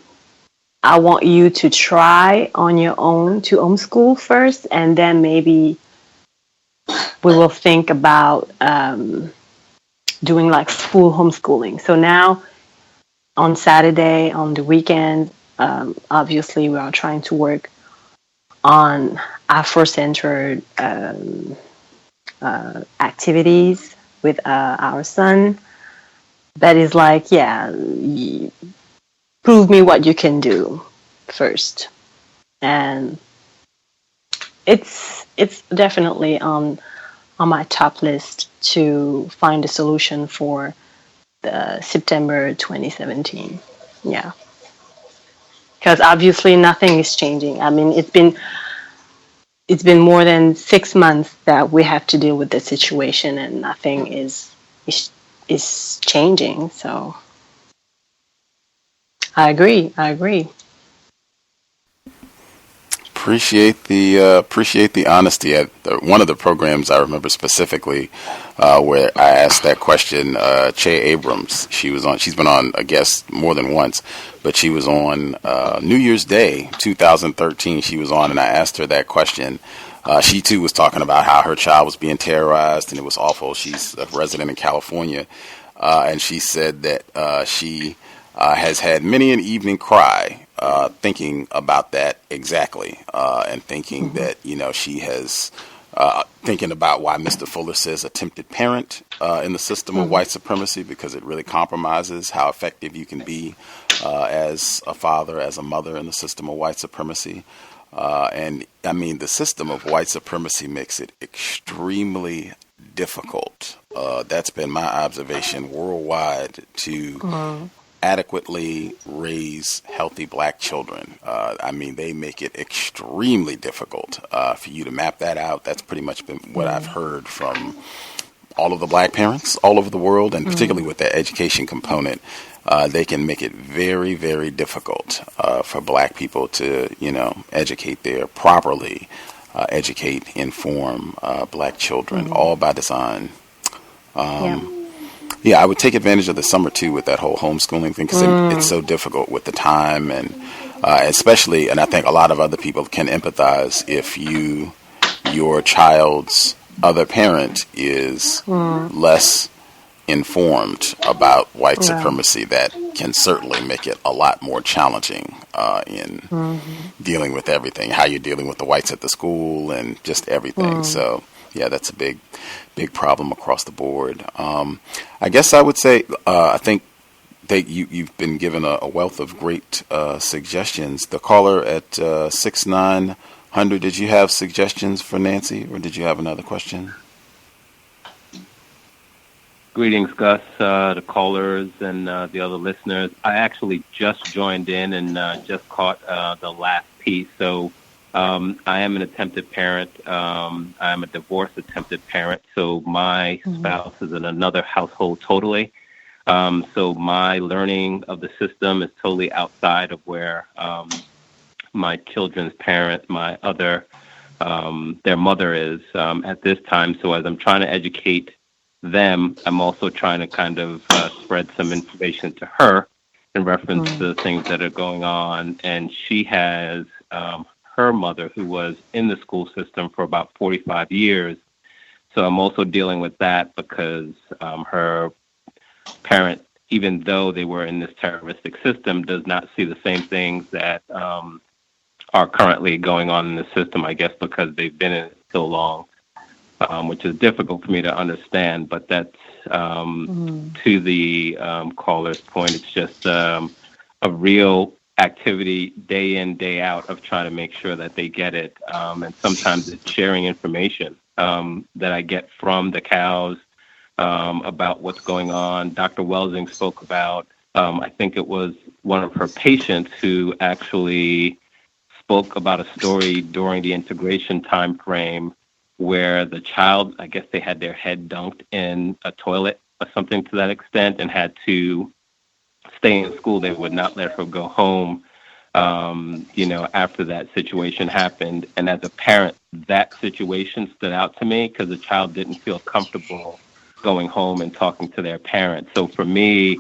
Speaker 13: I want you to try on your own to homeschool first, and then maybe we will think about doing like full homeschooling. So now on Saturday, on the weekend, obviously we are trying to work on Afro-centered activities with our son. That is like, prove me what you can do first. And it's definitely on my top list to find a solution for the September 2017. Yeah. Because obviously nothing is changing. I mean, it's been more than 6 months that we have to deal with the situation, and nothing is changing. So I agree.
Speaker 5: Appreciate the honesty. At one of the programs I remember specifically where I asked that question, Che Abrams, she's been on, I guess, more than once, but she was on New Year's Day 2013. She was on, and I asked her that question. She too was talking about how her child was being terrorized and it was awful. She's a resident in California, and she said that she has had many an evening cry thinking about that exactly, and thinking that, she has thinking about why Mr. Fuller says attempted parent in the system of white supremacy, because it really compromises how effective you can be as a father, as a mother in the system of white supremacy. And I mean, the system of white supremacy makes it extremely difficult. That's been my observation worldwide to adequately raise healthy black children. I mean, they make it extremely difficult for you to map that out. That's pretty much been what I've heard from all of the black parents all over the world, and particularly with the education component. They can make it very, very difficult for black people to, educate properly educate, inform black children, all by design. Yeah, I would take advantage of the summer too with that whole homeschooling thing, because it's so difficult with the time, and especially, and I think a lot of other people can empathize if your child's other parent is less informed about white supremacy. That can certainly make it a lot more challenging in dealing with everything, how you're dealing with the whites at the school and just everything. So yeah, that's a big problem across the board. I guess I would say I think that you've been given a wealth of great suggestions. The caller at 6900, did you have suggestions for Nancy, or did you have another question?
Speaker 15: Greetings, Gus, the callers and the other listeners. I actually just joined in and just caught the last piece. So I am an attempted parent. I'm a divorce attempted parent. So my spouse is in another household totally. So my learning of the system is totally outside of where my children's parent, my other their mother is at this time. So as I'm trying to educate them, I'm also trying to kind of spread some information to her in reference to the things that are going on. And she has her mother, who was in the school system for about 45 years. So I'm also dealing with that because her parent, even though they were in this terroristic system, does not see the same things that are currently going on in the system, I guess, because they've been in it so long, which is difficult for me to understand. But that's to the caller's point. It's just a real activity day in, day out of trying to make sure that they get it. And sometimes it's sharing information that I get from the cows about what's going on. Dr. Welsing spoke about, I think it was one of her patients who actually spoke about a story during the integration time frame where the child, I guess they had their head dunked in a toilet or something to that extent and had to stay in school. They would not let her go home, after that situation happened. And as a parent, that situation stood out to me because the child didn't feel comfortable going home and talking to their parents. So for me,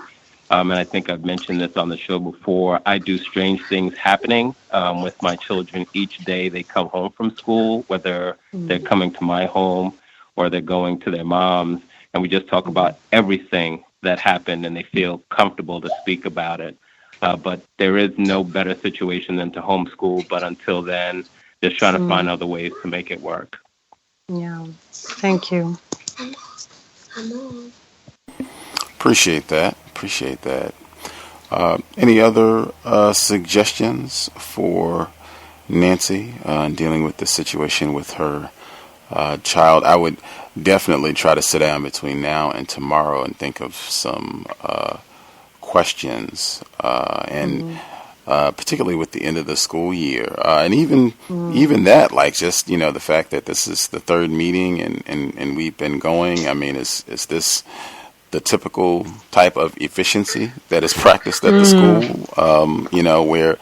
Speaker 15: and I think I've mentioned this on the show before, I do strange things happening with my children each day they come home from school, whether they're coming to my home or they're going to their mom's. And we just talk about everything that happened and they feel comfortable to speak about it. But there is no better situation than to homeschool. But until then, just trying to find other ways to make it work.
Speaker 13: Yeah. Thank you.
Speaker 5: Appreciate that. Any other suggestions for Nancy in dealing with the situation with her child? I would definitely try to sit down between now and tomorrow and think of some questions, and particularly with the end of the school year, and even that, like just the fact that this is the third meeting and we've been going. I mean, is this the typical type of efficiency that is practiced at the school, where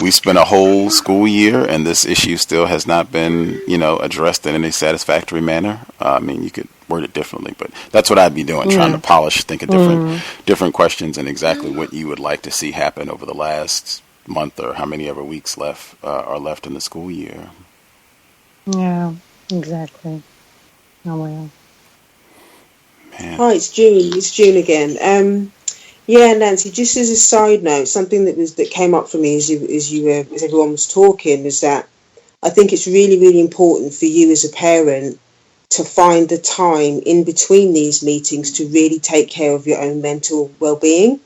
Speaker 5: we spent a whole school year and this issue still has not been, addressed in any satisfactory manner? I mean, you could word it differently, but that's what I'd be doing, trying to polish, think of different questions and exactly what you would like to see happen over the last month or how many ever weeks are left in the school year.
Speaker 13: Yeah, exactly. Oh, well.
Speaker 5: Man.
Speaker 9: Hi, it's June. It's June again. Yeah, Nancy. Just as a side note, something that came up for me as everyone was talking is that I think it's really, really important for you as a parent to find the time in between these meetings to really take care of your own mental well-being,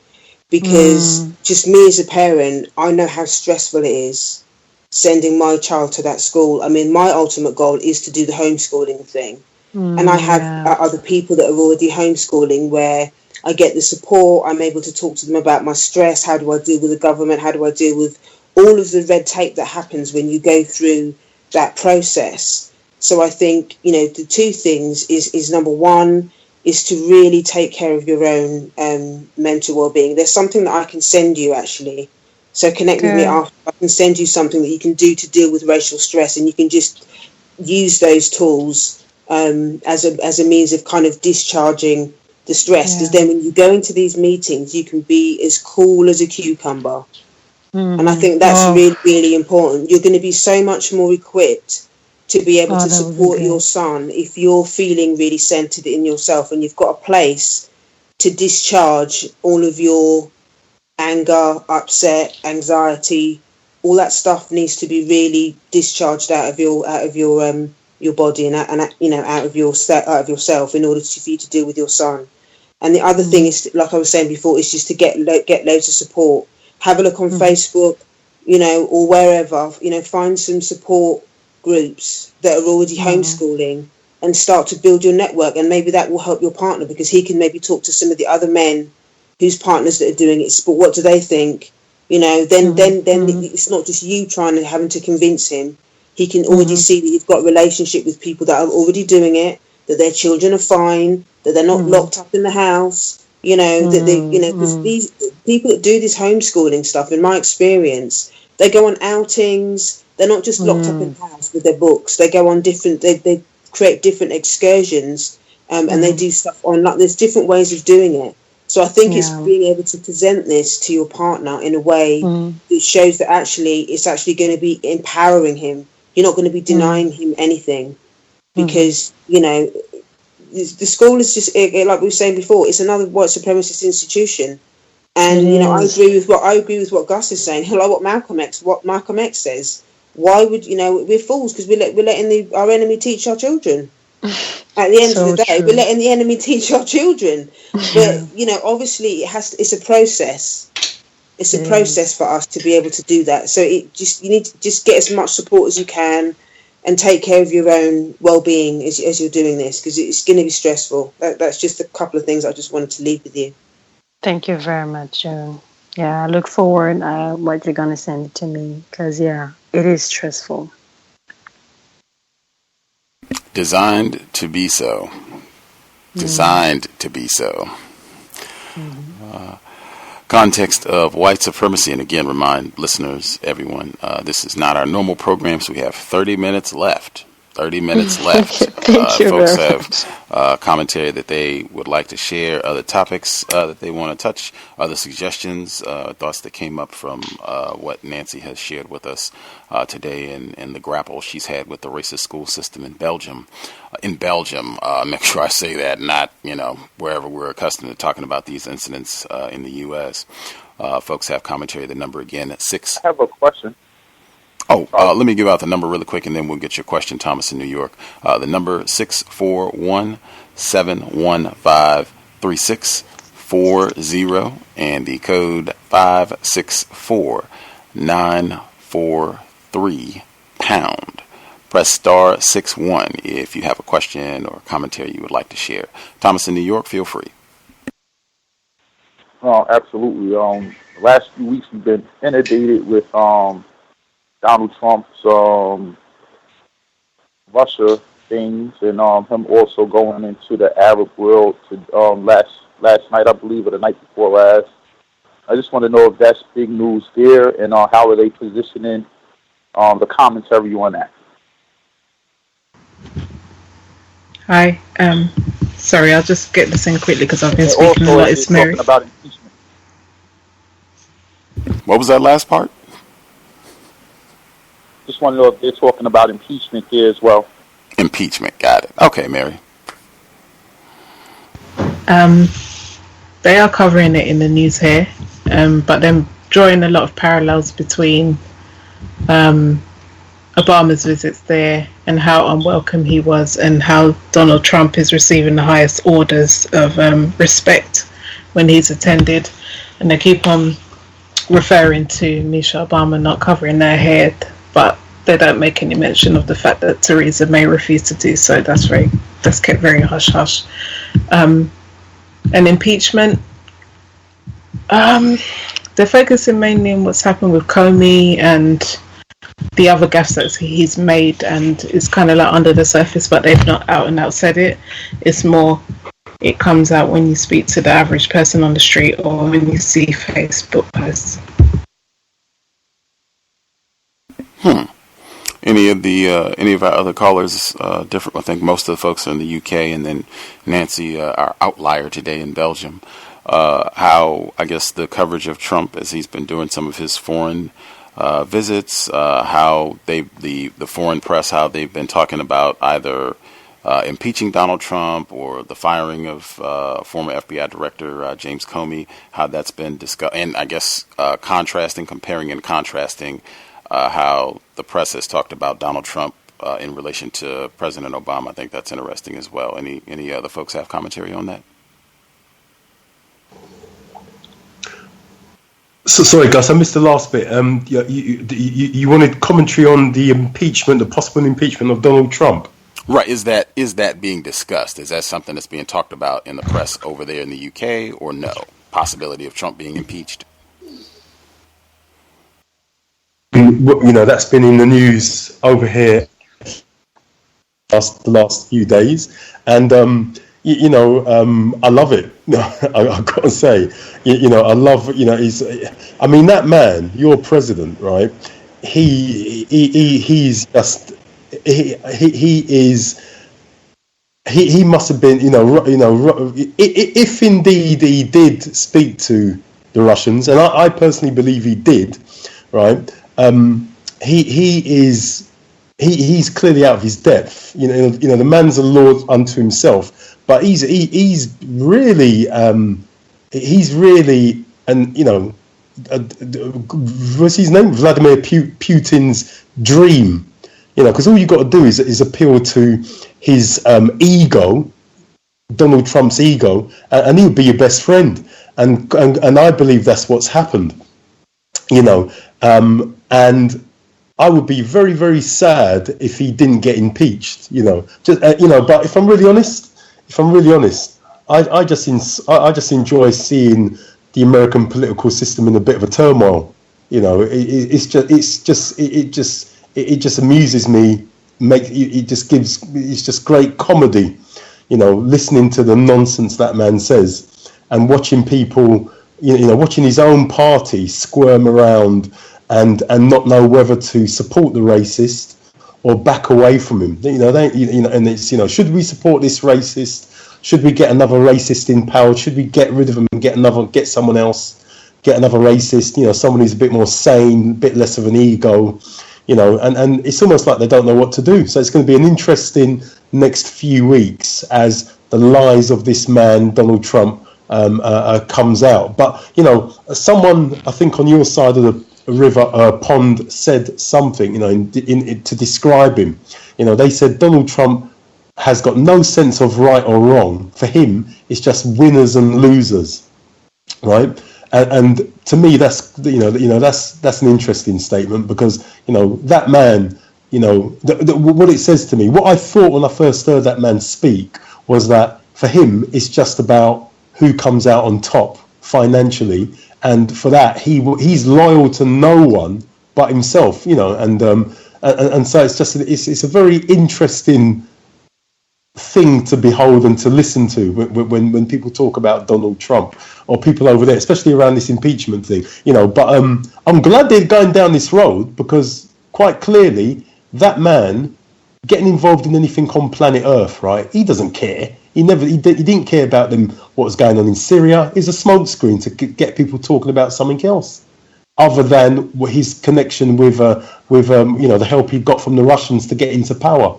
Speaker 9: because just me as a parent, I know how stressful it is sending my child to that school. I mean, my ultimate goal is to do the homeschooling thing. And I have other people that are already homeschooling where I get the support. I'm able to talk to them about my stress. How do I deal with the government? How do I deal with all of the red tape that happens when you go through that process? So I think, the two things is number one is to really take care of your own mental well-being. There's something that I can send you, actually. So connect with me after. I can send you something that you can do to deal with racial stress, and you can just use those tools as a means of kind of discharging the stress, because then when you go into these meetings you can be as cool as a cucumber. And I think that's really, really important. You're going to be so much more equipped to be able to support your son if you're feeling really centered in yourself and you've got a place to discharge all of your anger, upset, anxiety. All that stuff needs to be really discharged out of your body and out of yourself in order for you to deal with your son. And the other thing is, like I was saying before, is just to get loads of support. Have a look on Facebook, or wherever, find some support groups that are already homeschooling and start to build your network. And maybe that will help your partner, because he can maybe talk to some of the other men whose partners that are doing it. But what do they think? Then it's not just you having to convince him. He can already see that you've got a relationship with people that are already doing it, that their children are fine, that they're not locked up in the house, that they, because these people that do this homeschooling stuff, in my experience, they go on outings, They're not just locked up in the house with their books. They go on different. They create different excursions, and they do stuff online. There's different ways of doing it. So I think it's being able to present this to your partner in a way that shows that actually it's actually going to be empowering him. You're not going to be denying him anything, because the school is just like we were saying before. It's another white supremacist institution, and I agree with what Gus is saying. Like what Malcolm X says. Why would we're fools because we're letting our enemy teach our children. At the end of the day, we're letting the enemy teach our children. But obviously, it's a process. It's a process for us to be able to do that. So you need to just get as much support as you can, and take care of your own well-being as you're doing this, because it's going to be stressful. That's just a couple of things I just wanted to leave with you.
Speaker 13: Thank you very much. Yeah, I look forward what you're going to send to me, because it is stressful.
Speaker 5: Designed to be so. Designed to be so. Context of White Supremacy. And again, remind listeners, everyone, this is not our normal program, so we have 30 minutes left. 30 minutes left.
Speaker 13: Thank you
Speaker 5: folks
Speaker 13: very
Speaker 5: have commentary that they would like to share, other topics that they want to touch, other suggestions, thoughts that came up from what Nancy has shared with us today and the grapple she's had with the racist school system in Belgium. Make sure I say that, not, wherever we're accustomed to talking about these incidents in the U.S. Folks have commentary. The number again at 6.
Speaker 14: I have a question.
Speaker 5: Let me give out the number really quick, and then we'll get your question, Thomas, in New York. The number 641-715-3640, and the code 564-943#. Press star 61 if you have a question or commentary you would like to share. Thomas in New York, feel free.
Speaker 14: Absolutely. The last few weeks we've been inundated with Donald Trump's Russia things, and him also going into the Arab world to last night, I believe, or the night before last. I just want to know if that's big news there, and how are they positioning the commentary on that?
Speaker 10: Hi. Sorry, I'll just get this in quickly because I've been speaking a lot. It's Mary.
Speaker 14: About impeachment.
Speaker 5: What was that last part?
Speaker 14: Just want to know if they're talking about impeachment there as well.
Speaker 5: Impeachment, got it. Okay, Mary.
Speaker 10: They are covering it in the news here, but then drawing a lot of parallels between Obama's visits there and how unwelcome he was, and how Donald Trump is receiving the highest orders of respect when he's attended. And they keep on referring to Michelle Obama not covering their head, but they don't make any mention of the fact that Theresa May refused to do so. That's kept very hush-hush. And impeachment, they're focusing mainly on what's happened with Comey and the other gaffes that he's made, and it's kind of like under the surface, but they've not out and out said it. It's more, it comes out when you speak to the average person on the street or when you see Facebook posts.
Speaker 5: Any of our other callers different? I think most of the folks are in the UK, and then Nancy, our outlier today in Belgium. How, I guess, the coverage of Trump as he's been doing some of his foreign visits, how the foreign press, how they've been talking about either impeaching Donald Trump or the firing of former FBI Director James Comey, how that's been discussed, and I guess comparing and contrasting how the press has talked about Donald Trump in relation to President Obama. I think that's interesting as well. Any other folks have commentary on that?
Speaker 11: So sorry, Gus, I missed the last bit. You wanted commentary on the impeachment, the possible impeachment of Donald Trump.
Speaker 5: Right. Is that being discussed? Is that something that's being talked about in the press over there in the UK, or no? Possibility of Trump being impeached?
Speaker 11: That's been in the news over here the last few days, and I love it. I've got to say, I love, that man, your president, right? he's just he must have been, if indeed he did speak to the Russians, and I personally believe he did, right? He's clearly out of his depth. The man's a lord unto himself, but he's really and what's his name? Vladimir Putin's dream. Because all you've got to do is appeal to his ego, Donald Trump's ego, and he'll be your best friend. And I believe that's what's happened. And I would be very, very sad if he didn't get impeached. But if I'm really honest, I just enjoy seeing the American political system in a bit of a turmoil. It just amuses me. It's just great comedy, listening to the nonsense that man says, and watching people, watching his own party squirm around and not know whether to support the racist or back away from him. And it's, should we support this racist? Should we get another racist in power? Should we get rid of him and get someone else, get another racist? Someone who's a bit more sane, a bit less of an ego. And it's almost like they don't know what to do. So it's going to be an interesting next few weeks as the lies of this man, Donald Trump, comes out. But, someone, I think on your side of the river pond said something, to describe him. They said Donald Trump has got no sense of right or wrong. For him, it's just winners and losers, right? And to me, that's that's an interesting statement, because that man, what it says to me, what I thought when I first heard that man speak was that for him it's just about who comes out on top financially, and for that he's loyal to no one but himself, and so it's a very interesting thing to behold and to listen to when people talk about Donald Trump or people over there, especially around this impeachment thing, but I'm glad they're going down this road, because quite clearly that man getting involved in anything on planet Earth, right, he doesn't care. He didn't care about what was going on in Syria. It's a smokescreen to get people talking about something else other than his connection with the help he got from the Russians to get into power.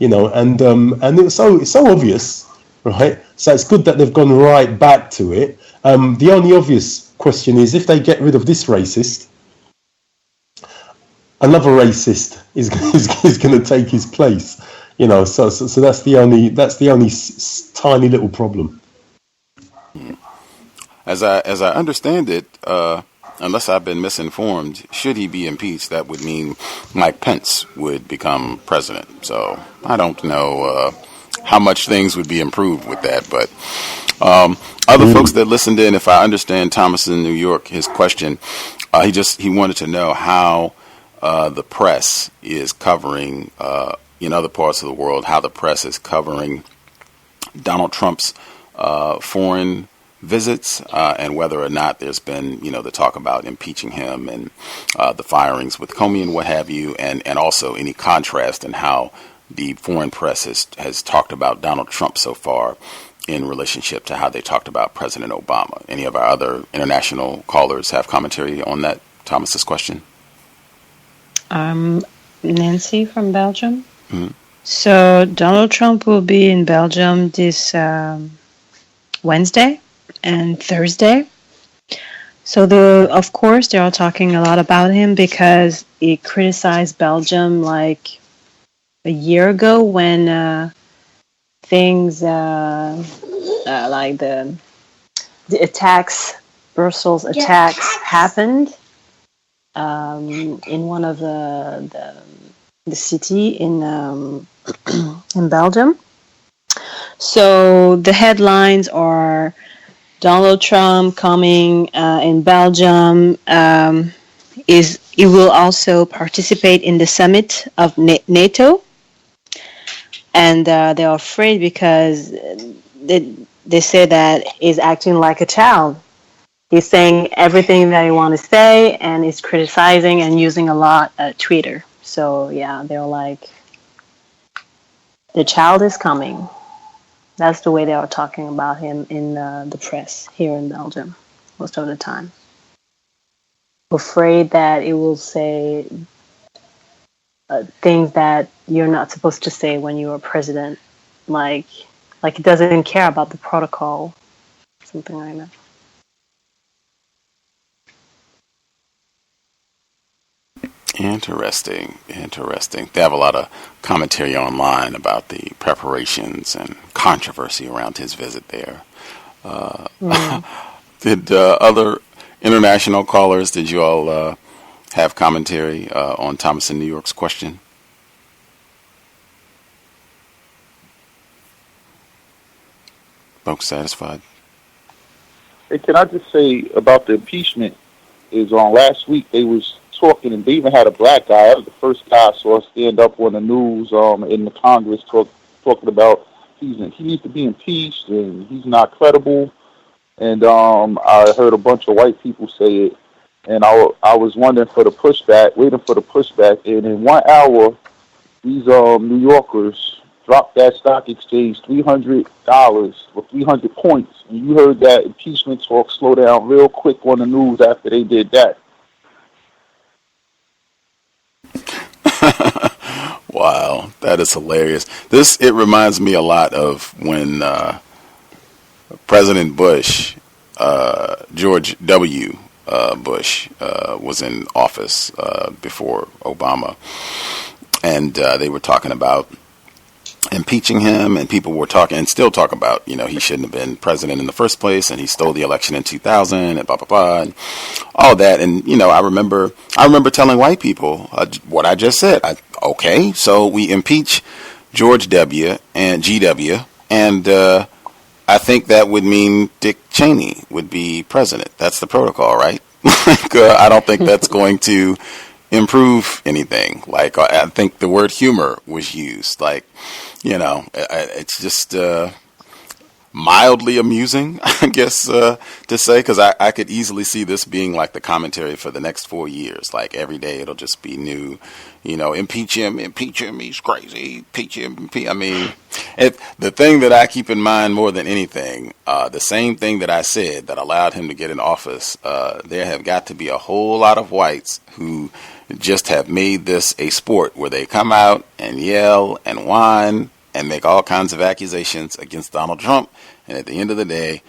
Speaker 11: And it's so obvious, right? So it's good that they've gone right back to it. The only obvious question is, if they get rid of this racist, another racist is going to take his place. So that's the only tiny little problem.
Speaker 5: As I understand it, unless I've been misinformed, should he be impeached, that would mean Mike Pence would become president. So I don't know how much things would be improved with that. But other folks that listened in, if I understand Thomas in New York, his question, he wanted to know how the press is covering, in other parts of the world, how the press is covering Donald Trump's foreign visits, and whether or not there's been, the talk about impeaching him and the firings with Comey and what have you, and also any contrast in how the foreign press has talked about Donald Trump so far in relationship to how they talked about President Obama. Any of our other international callers have commentary on that, Thomas's question?
Speaker 13: Nancy from Belgium.
Speaker 5: Mm-hmm.
Speaker 13: So Donald Trump will be in Belgium this Wednesday and Thursday. So of course they are talking a lot about him because he criticized Belgium like a year ago when things like the attacks, Brussels attacks happened in one of the city in Belgium. So the headlines are Donald Trump coming in Belgium. He will also participate in the summit of NATO. And they're afraid because they say that he's acting like a child. He's saying everything that he wants to say, and he's criticizing and using a lot Twitter. So yeah, they're like, the child is coming. That's the way they are talking about him in the press here in Belgium most of the time. Afraid that it will say things that you're not supposed to say when you're president, like he doesn't care about the protocol, something like that.
Speaker 5: Interesting. They have a lot of commentary online about the preparations and controversy around his visit there. Did other international callers, did you all have commentary on Thomas in New York's question? Folks satisfied?
Speaker 14: Hey, can I just say about the impeachment is on last week they was talking, and they even had a black guy. That was the first guy I saw stand up on the news in the Congress talking about he needs to be impeached and he's not credible. And I heard a bunch of white people say it, and I was waiting for the pushback, and in 1 hour, these New Yorkers dropped that stock exchange $300 for 300 points, and you heard that impeachment talk slow down real quick on the news after they did that.
Speaker 5: Wow, that is hilarious. It reminds me a lot of when President Bush, George W. Bush, was in office before Obama, and they were talking about impeaching him, and people were talking and still talk about, he shouldn't have been president in the first place, and he stole the election in 2000, and blah blah blah, and all that. And I remember telling white people what I just said. Okay, so we impeach George W. and GW, and I think that would mean Dick Cheney would be president. That's the protocol, right? I don't think that's going to improve anything. I think the word humor was used. It's just mildly amusing, I guess, to say, because I could easily see this being like the commentary for the next 4 years. Like every day it'll just be new, impeach him, he's crazy, impeach him. I mean, the thing that I keep in mind more than anything, the same thing that I said that allowed him to get in office, there have got to be a whole lot of whites who just have made this a sport where they come out and yell and whine and make all kinds of accusations against Donald Trump, and at the end of the day,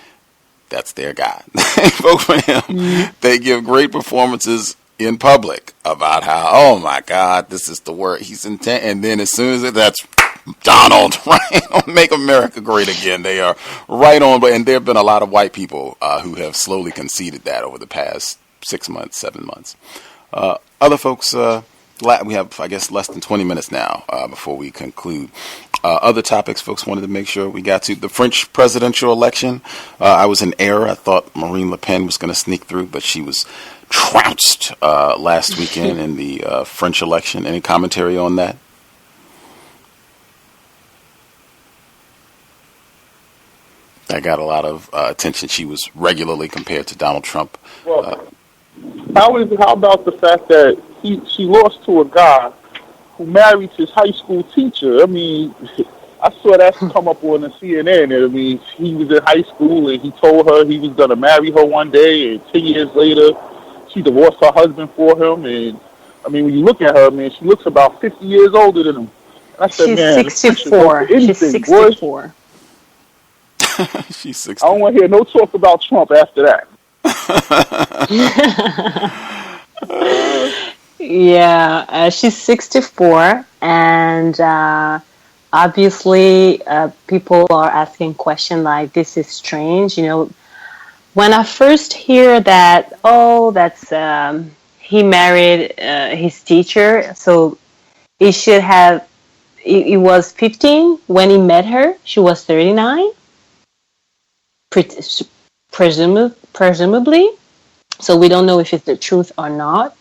Speaker 5: that's their guy. They vote for him. They give great performances in public about how, oh my God, this is the word he's intent, and then as soon as that's Donald, right? Make America great again. They are right on, and there have been a lot of white people who have slowly conceded that over the past 6 months, 7 months. Other folks, we have, I guess, less than 20 minutes now before we conclude. Other topics folks wanted to make sure we got to. The French presidential election. I was in error. I thought Marine Le Pen was going to sneak through, but she was trounced last weekend in the French election. Any commentary on that? That got a lot of attention. She was regularly compared to Donald Trump.
Speaker 14: Well, how about the fact that she lost to a guy who married his high school teacher? I mean, I saw that come up on the CNN. And, I mean, he was in high school and he told her he was going to marry her one day, and 10 years later, she divorced her husband for him. And, I mean, when you look at her, man, she looks about 50 years older than him. And I said,
Speaker 13: she's
Speaker 14: man,
Speaker 13: 64. She's 64.
Speaker 5: She's 64.
Speaker 14: I don't want to hear no talk about Trump after that.
Speaker 13: Yeah, she's 64, and obviously people are asking questions like, this is strange. When I first hear that, he married his teacher, so he should have, he was 15 when he met her, she was 39, presumably, so we don't know if it's the truth or not.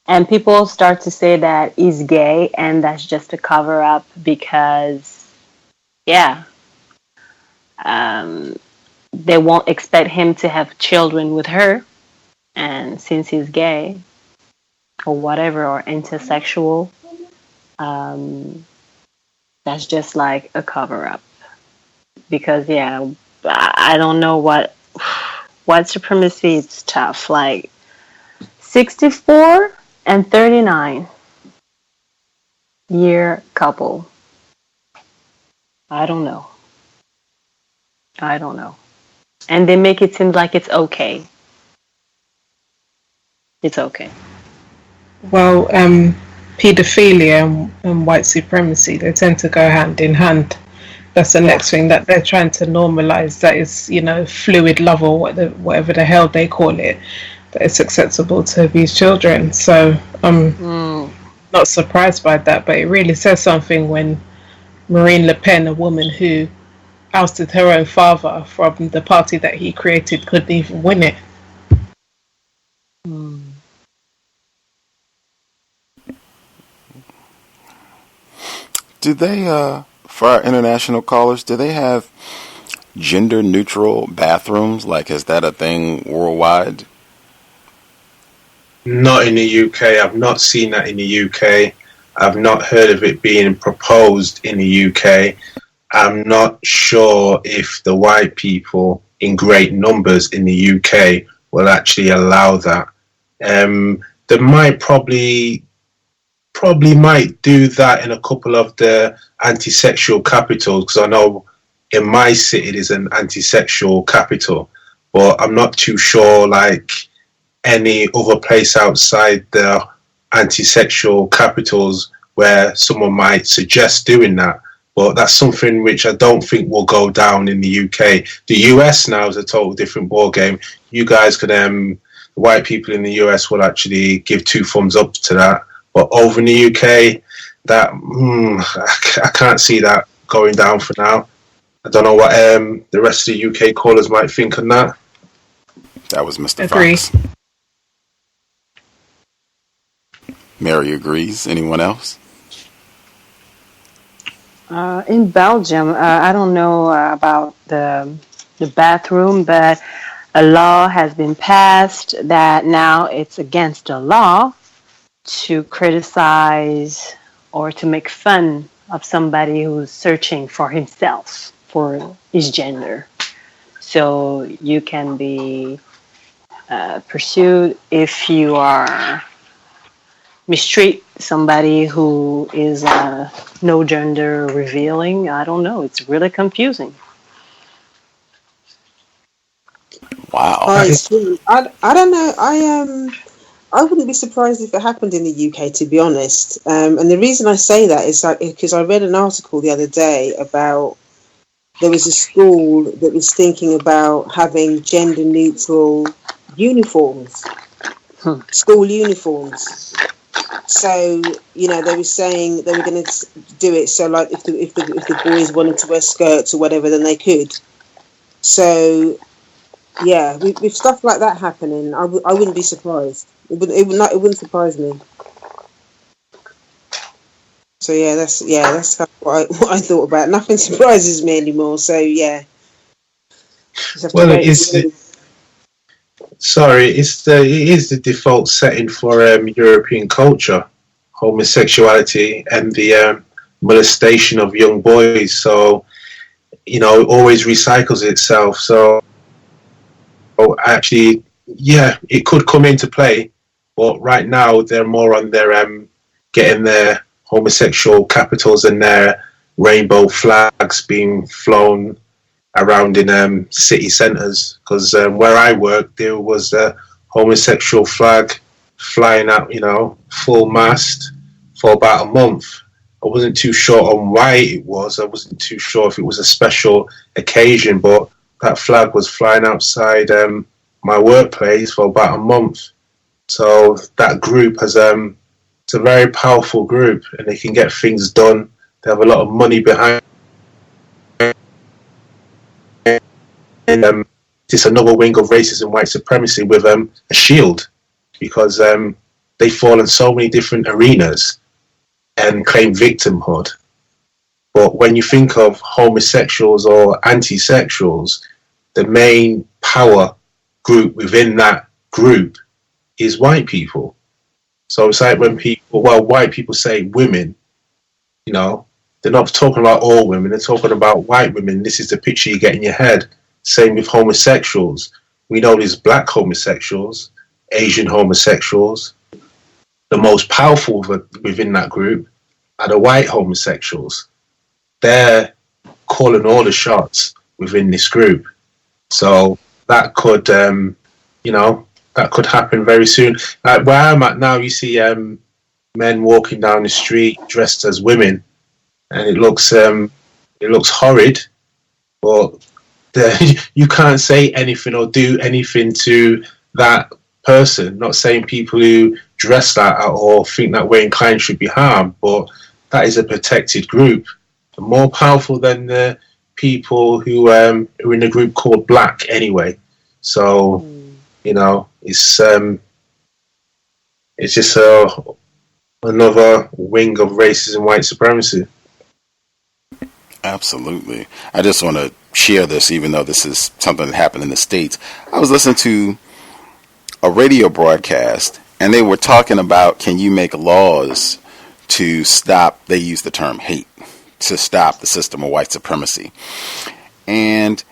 Speaker 13: And people start to say that he's gay, and that's just a cover-up because, they won't expect him to have children with her, and since he's gay or whatever, or intersexual, that's just like a cover-up. Because I don't know what white supremacy. It's tough. Like 64 and 39-year couple. I don't know. And they make it seem like it's okay. It's okay.
Speaker 10: Well, paedophilia and white supremacy, they tend to go hand in hand. That's the next thing that they're trying to normalize. That is, fluid love, or whatever the hell they call it, that it's acceptable to abuse children. So I'm not surprised by that, but it really says something when Marine Le Pen, a woman who ousted her own father from the party that he created, couldn't even win it.
Speaker 5: Do they, for our international callers, do they have gender-neutral bathrooms? Like, is that a thing worldwide?
Speaker 12: Not in the UK. I've not seen that in the UK. I've not heard of it being proposed in the UK. I'm not sure if the white people in great numbers in the UK will actually allow that. They might probably might do that in a couple of the anti-sexual capitals, because I know in my city it is an anti-sexual capital, but I'm not too sure like any other place outside the anti-sexual capitals where someone might suggest doing that. But that's something which I don't think will go down in the UK. The US now is a total different ballgame. You guys could, the white people in the US will actually give 2 thumbs up to that. But over in the UK, that I can't see that going down for now. I don't know what the rest of the UK callers might think on that.
Speaker 5: That was Mr.
Speaker 10: Agree.
Speaker 5: Fox. Mary agrees. Anyone else?
Speaker 13: In Belgium, I don't know about the bathroom, but a law has been passed that now it's against the law to criticize or to make fun of somebody who's searching for himself, for his gender. So you can be pursued if you are mistreat somebody who is no gender revealing. I don't know. It's really confusing.
Speaker 5: Wow.
Speaker 9: I don't know. I wouldn't be surprised if it happened in the UK, to be honest. And the reason I say that is because I read an article the other day about there was a school that was thinking about having gender-neutral uniforms, school uniforms. So, they were saying they were going to do it. So, like, if the boys wanted to wear skirts or whatever, then they could. So, yeah, with stuff like that happening, I wouldn't be surprised. It wouldn't surprise me. So that's kind of what I thought about. Nothing surprises me anymore. So yeah.
Speaker 12: Well, it is the default setting for European culture, homosexuality and the molestation of young boys. So it always recycles itself. So actually, yeah, it could come into play. But right now, they're more on their getting their homosexual capitals and their rainbow flags being flown around in city centres. Because where I worked, there was a homosexual flag flying out, full mast for about a month. I wasn't too sure on why it was. I wasn't too sure if it was a special occasion, but that flag was flying outside my workplace for about a month. So that group has it's a very powerful group, and they can get things done. They have a lot of money behind. And it's another wing of racism, white supremacy with a shield, because they fall in so many different arenas and claim victimhood. But when you think of homosexuals or anti-sexuals, the main power group within that group is white people. So it's like when white people say women, you know, they're not talking about all women, they're talking about white women. This is the picture you get in your head. Same with homosexuals. We know there's black homosexuals, Asian homosexuals. The most powerful within that group are the white homosexuals. They're calling all the shots within this group. So that could, that could happen very soon. Like where I'm at now, you see men walking down the street dressed as women, and it looks horrid, but you can't say anything or do anything to that person. Not saying people who dress that or think that way inclined should be harmed, but that is a protected group, more powerful than the people who are in a group called black anyway. So it's just another wing of racism, white supremacy.
Speaker 5: Absolutely. I just want to share this, even though this is something that happened in the States. I was listening to a radio broadcast, and they were talking about, can you make laws to stop, they use the term hate, to stop the system of white supremacy. And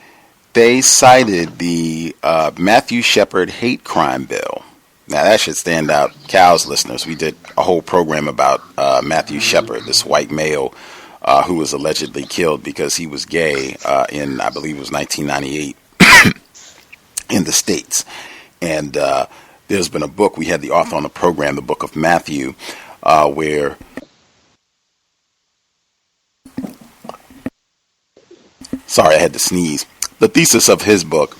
Speaker 5: they cited the Matthew Shepard hate crime bill. Now that should stand out. C.O.W.S listeners, we did a whole program about Matthew Shepard, this white male who was allegedly killed because he was gay in, I believe it was 1998 in the States. And there's been a book, we had the author on the program, the book of Matthew, where sorry, I had to sneeze. The thesis of his book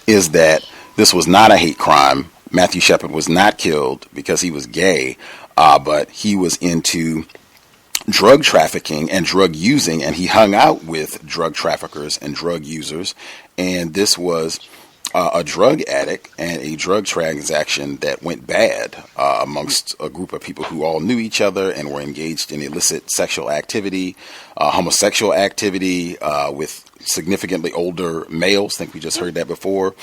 Speaker 5: is that this was not a hate crime. Matthew Shepard was not killed because he was gay, but he was into drug trafficking and drug using, and he hung out with drug traffickers and drug users, and this was a drug addict and a drug transaction that went bad amongst a group of people who all knew each other and were engaged in illicit sexual activity, homosexual activity with significantly older males. I think we just heard that before.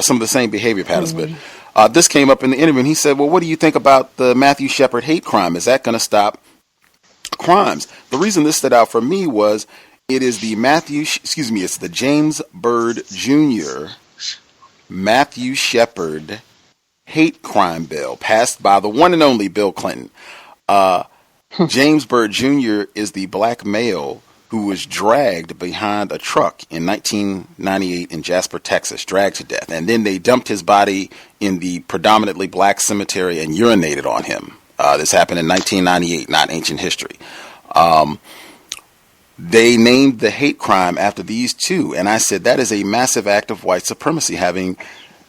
Speaker 5: Some of the same behavior patterns. Mm-hmm. But this came up in the interview, and he said, well, what do you think about the Matthew Shepard hate crime? Is that going to stop crimes? The reason this stood out for me was it is the it's the James Byrd Jr. Matthew Shepard hate crime bill passed by the one and only Bill Clinton. James Byrd Jr. is the black male who was dragged behind a truck in 1998 in Jasper, Texas, dragged to death. And then they dumped his body in the predominantly black cemetery and urinated on him. This happened in 1998, not ancient history. They named the hate crime after these two. And I said, that is a massive act of white supremacy, having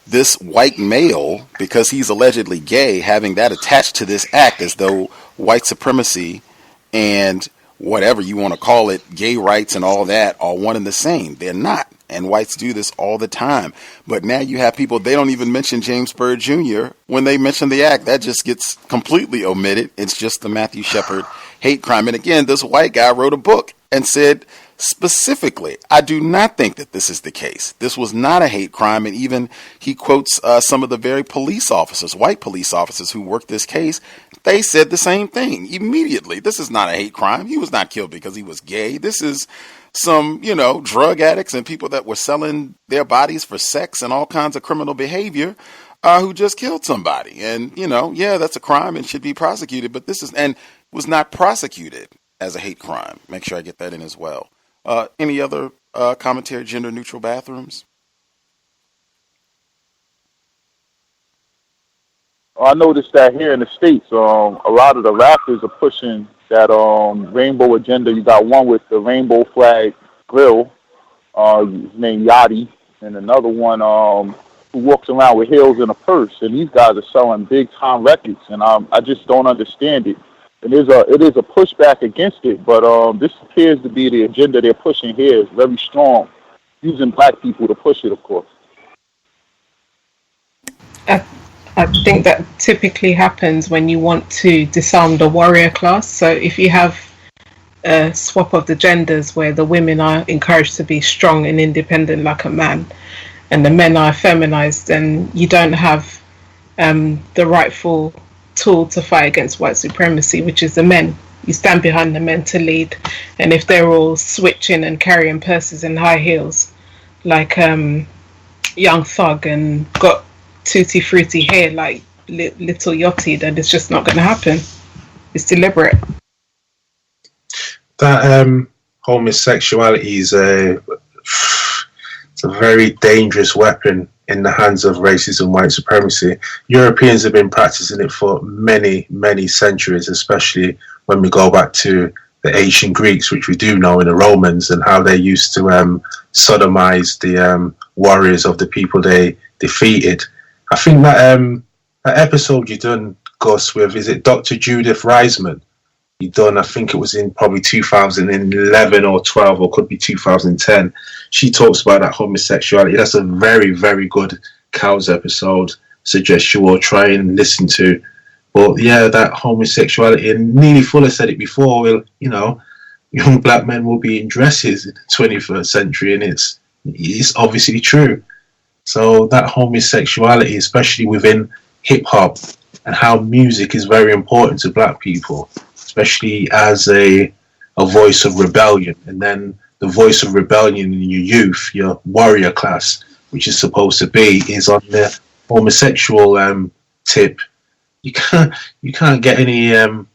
Speaker 5: this white male, because he's allegedly gay, having that attached to this act as though white supremacy and whatever you want to call it, gay rights and all that are one and the same. They're not. And whites do this all the time. But now you have people, they don't even mention James Byrd Jr. when they mention the act. That just gets completely omitted. It's just the Matthew Shepard hate crime. And again, this white guy wrote a book and said specifically, I do not think that this is the case. This was not a hate crime. And even he quotes some of the very police officers, white police officers who worked this case. They said the same thing immediately. This is not a hate crime. He was not killed because he was gay. This is some, drug addicts and people that were selling their bodies for sex and all kinds of criminal behavior who just killed somebody. And, that's a crime and should be prosecuted. But this was not prosecuted as a hate crime. Make sure I get that in as well. Any other commentary, gender neutral bathrooms?
Speaker 14: I noticed that here in the States, a lot of the rappers are pushing that rainbow agenda. You got one with the rainbow flag grill, named Yachty, and another one who walks around with heels and a purse. And these guys are selling big time records, and I just don't understand it. And it is a pushback against it, but this appears to be the agenda they're pushing here is very strong, using black people to push it, of course.
Speaker 10: I think that typically happens when you want to disarm the warrior class. So if you have swap of the genders, where the women are encouraged to be strong and independent like a man, and the men are feminized, and you don't have the rightful tool to fight against white supremacy, which is the men. You stand behind the men to lead, and if they're all switching and carrying purses and high heels like Young Thug and got tutti frutti hair like Little Yachty, then it's just not going to happen. It's deliberate.
Speaker 12: That homosexuality is it's a very dangerous weapon in the hands of racism, white supremacy. Europeans have been practicing it for many, many centuries, especially when we go back to the ancient Greeks, which we do know, in the Romans, and how they used to sodomize the warriors of the people they defeated. I think that that episode you done, Gus, with, is it Dr. Judith Reisman? You done, I think it was in probably 2011 or 12, or could be 2010. She talks about that homosexuality. That's a very, very good C.O.W.S episode. Suggest you all try and listen to. But yeah, that homosexuality, and Neely Fuller said it before, well, you know, young black men will be in dresses in the 21st century, and it's obviously true. So that homosexuality, especially within hip hop, and how music is very important to black people, especially as a voice of rebellion. And then the voice of rebellion in your youth, your warrior class, which is supposed to be, is on the homosexual tip. You can't get any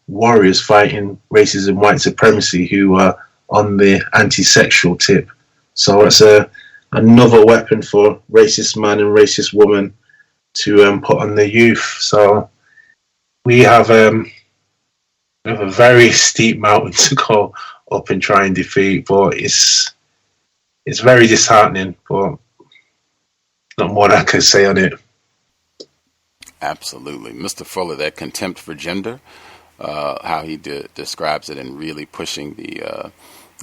Speaker 12: warriors fighting racism, white supremacy who are on the anti-sexual tip. So it's another weapon for racist man and racist woman to put on the youth. So we have a very steep mountain to go up and try and defeat, but it's very disheartening, but not more I can say on it.
Speaker 5: Absolutely. Mr. Fuller, that contempt for gender, how he describes it, and really pushing the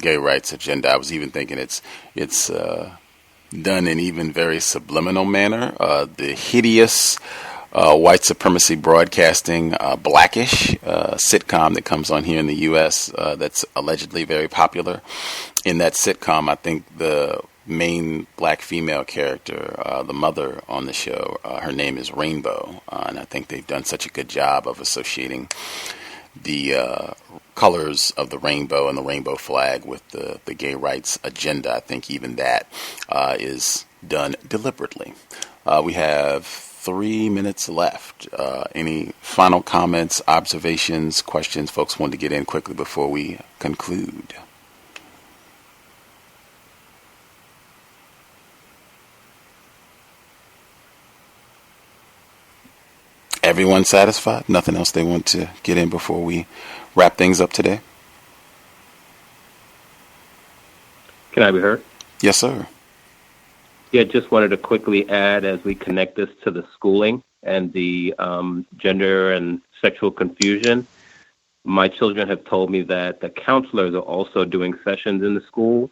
Speaker 5: gay rights agenda. I was even thinking it's done in even very subliminal manner. The hideous white supremacy broadcasting Blackish sitcom that comes on here in the U.S. That's allegedly very popular. In that sitcom, I think the main black female character, the mother on the show, her name is Rainbow, and I think they've done such a good job of associating the colors of the rainbow and the rainbow flag with the gay rights agenda. I think even that is done deliberately. We have 3 minutes left. Any final comments, observations, questions folks want to get in quickly before we conclude? Everyone satisfied? Nothing else they want to get in before we wrap things up today?
Speaker 15: Can I be heard?
Speaker 5: Yes, sir.
Speaker 15: Yeah, just wanted to quickly add, as we connect this to the schooling and the gender and sexual confusion, my children have told me that the counselors are also doing sessions in the school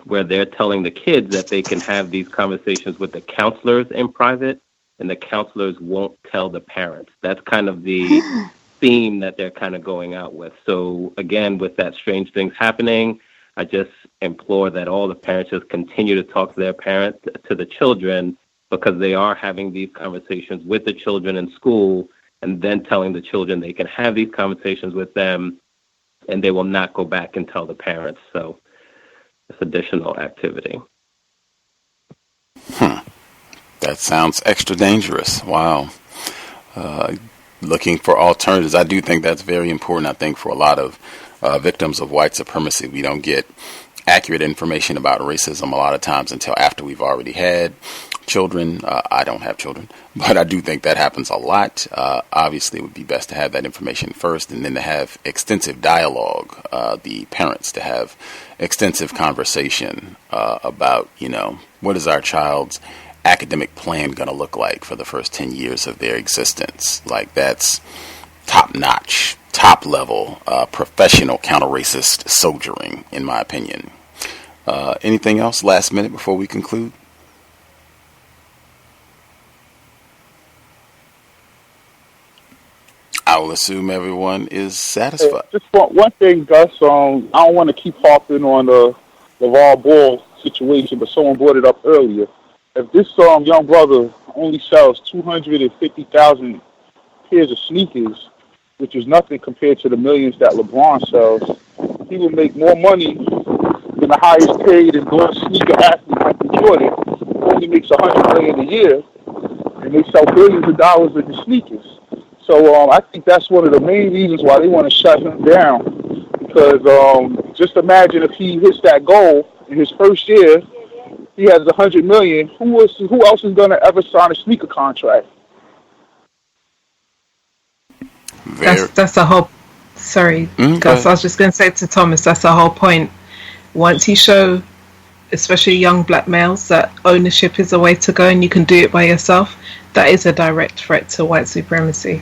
Speaker 15: where they're telling the kids that they can have these conversations with the counselors in private, and the counselors won't tell the parents. That's kind of the theme that they're kind of going out with. So again, with that strange things happening, I just implore that all the parents just continue to talk to their parents, to the children, because they are having these conversations with the children in school, and then telling the children they can have these conversations with them, and they will not go back and tell the parents. So it's additional activity.
Speaker 5: That sounds extra dangerous. Wow. Looking for alternatives. I do think that's very important. I think for a lot of victims of white supremacy, we don't get accurate information about racism a lot of times until after we've already had children. I don't have children, but I do think that happens a lot. Obviously, it would be best to have that information first, and then to have extensive dialogue, the parents to have extensive conversation about, what is our child's academic plan going to look like for the first 10 years of their existence. Like, that's top-notch, top-level, professional counter-racist soldiering, in my opinion. Anything else last minute before we conclude? I will assume everyone is satisfied.
Speaker 14: Just one thing, Gus. I don't want to keep harping on the Lavar Ball situation, but someone brought it up earlier. If this young brother only sells 250,000 pairs of sneakers, which is nothing compared to the millions that LeBron sells, he will make more money than the highest paid endorsed sneaker athlete, Michael Jordan, who only makes $100 million a year, and they sell billions of dollars worth of sneakers. So I think that's one of the main reasons why they want to shut him down. Because just imagine if he hits that goal in his first year, he has $100 million. Who else is going to ever sign a sneaker contract?
Speaker 10: That's the whole. Sorry, Gus. I was just going to say to Thomas, that's the whole point. Once you show, especially young black males, that ownership is the way to go, and you can do it by yourself, that is a direct threat to white supremacy.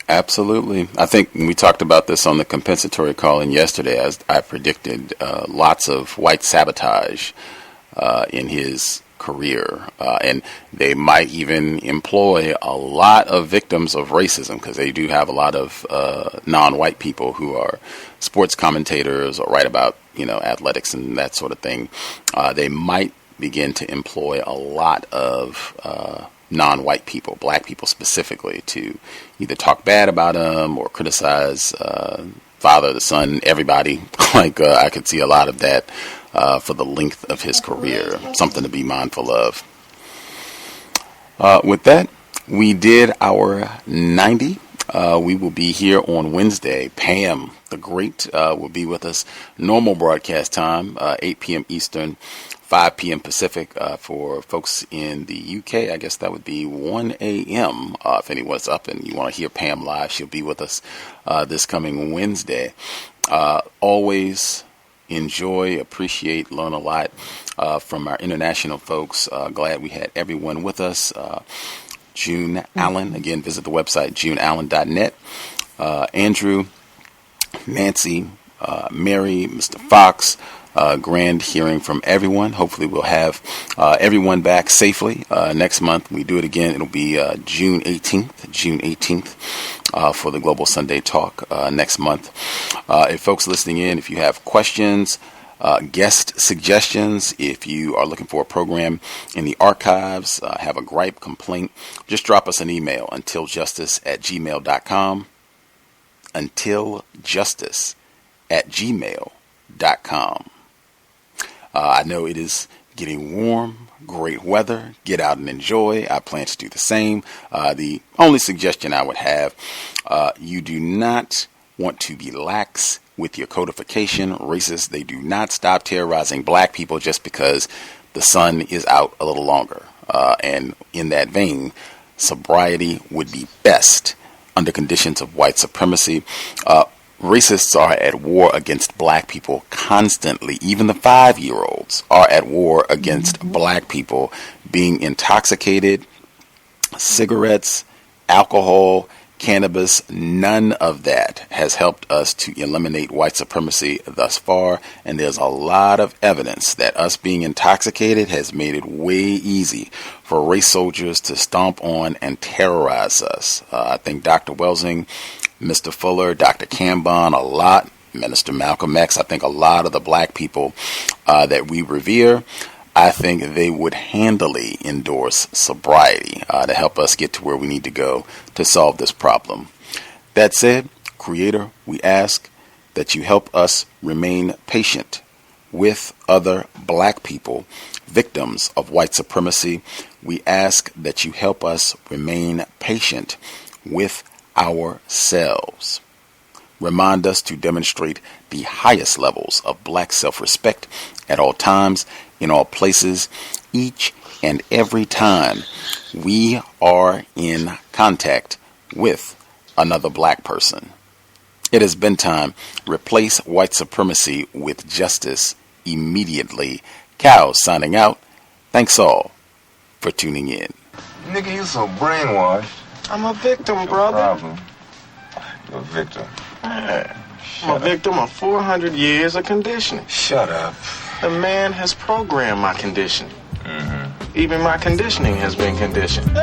Speaker 5: Absolutely. I think we talked about this on the compensatory call-in yesterday, as I predicted lots of white sabotage in his career. And they might even employ a lot of victims of racism, because they do have a lot of non-white people who are sports commentators or write about, athletics and that sort of thing. They might begin to employ a lot of non-white people, black people specifically, to either talk bad about him or criticize father, the son, everybody. I could see a lot of that for the length of his career. Something to be mindful of. With that, we did our 90. We will be here on Wednesday. Pam, the Great, will be with us. Normal broadcast time, 8 p.m. Eastern, 5 p.m. Pacific. For folks in the UK, I guess that would be 1 a.m. If anyone's up and you want to hear Pam live, she'll be with us this coming Wednesday. Always enjoy, appreciate, learn a lot from our international folks. Glad we had everyone with us. June Allen, again, visit the website, juneallen.net. Andrew, Nancy, Mary, Mr. Fox, grand hearing from everyone. Hopefully we'll have everyone back safely. Next month we do it again. It'll be June 18th for the Global Sunday Talk next month. If folks listening in, if you have questions, guest suggestions, if you are looking for a program in the archives, have a gripe, complaint, just drop us an email, untiljustice@gmail.com, untiljustice@gmail.com. I know it is getting warm, great weather. Get out and enjoy. I plan to do the same. The only suggestion I would have, you do not want to be lax with your codification. Racists, they do not stop terrorizing black people just because the sun is out a little longer. And in that vein, sobriety would be best under conditions of white supremacy. Racists are at war against black people constantly. Even the 5-year-olds are at war against black people. Being intoxicated, cigarettes, alcohol, cannabis, none of that has helped us to eliminate white supremacy thus far. And there's a lot of evidence that us being intoxicated has made it way easy for race soldiers to stomp on and terrorize us. I think Dr. Welsing, Mr. Fuller, Dr. Cambon, a lot, Minister Malcolm X, I think a lot of the black people that we revere, I think they would handily endorse sobriety to help us get to where we need to go to solve this problem. That said, Creator, we ask that you help us remain patient with other black people, victims of white supremacy. We ask that you help us remain patient with ourselves. Remind us to demonstrate the highest levels of black self-respect at all times, in all places, each and every time we are in contact with another black person. It has been time. Replace white supremacy with justice immediately. Cows signing out. Thanks all for tuning in.
Speaker 16: Nigga, you so brainwashed. I'm a victim, brother. Problem. You're a victim. I'm a victim of 400 years of conditioning. Shut up. The man has programmed my conditioning. Even my conditioning has been conditioned.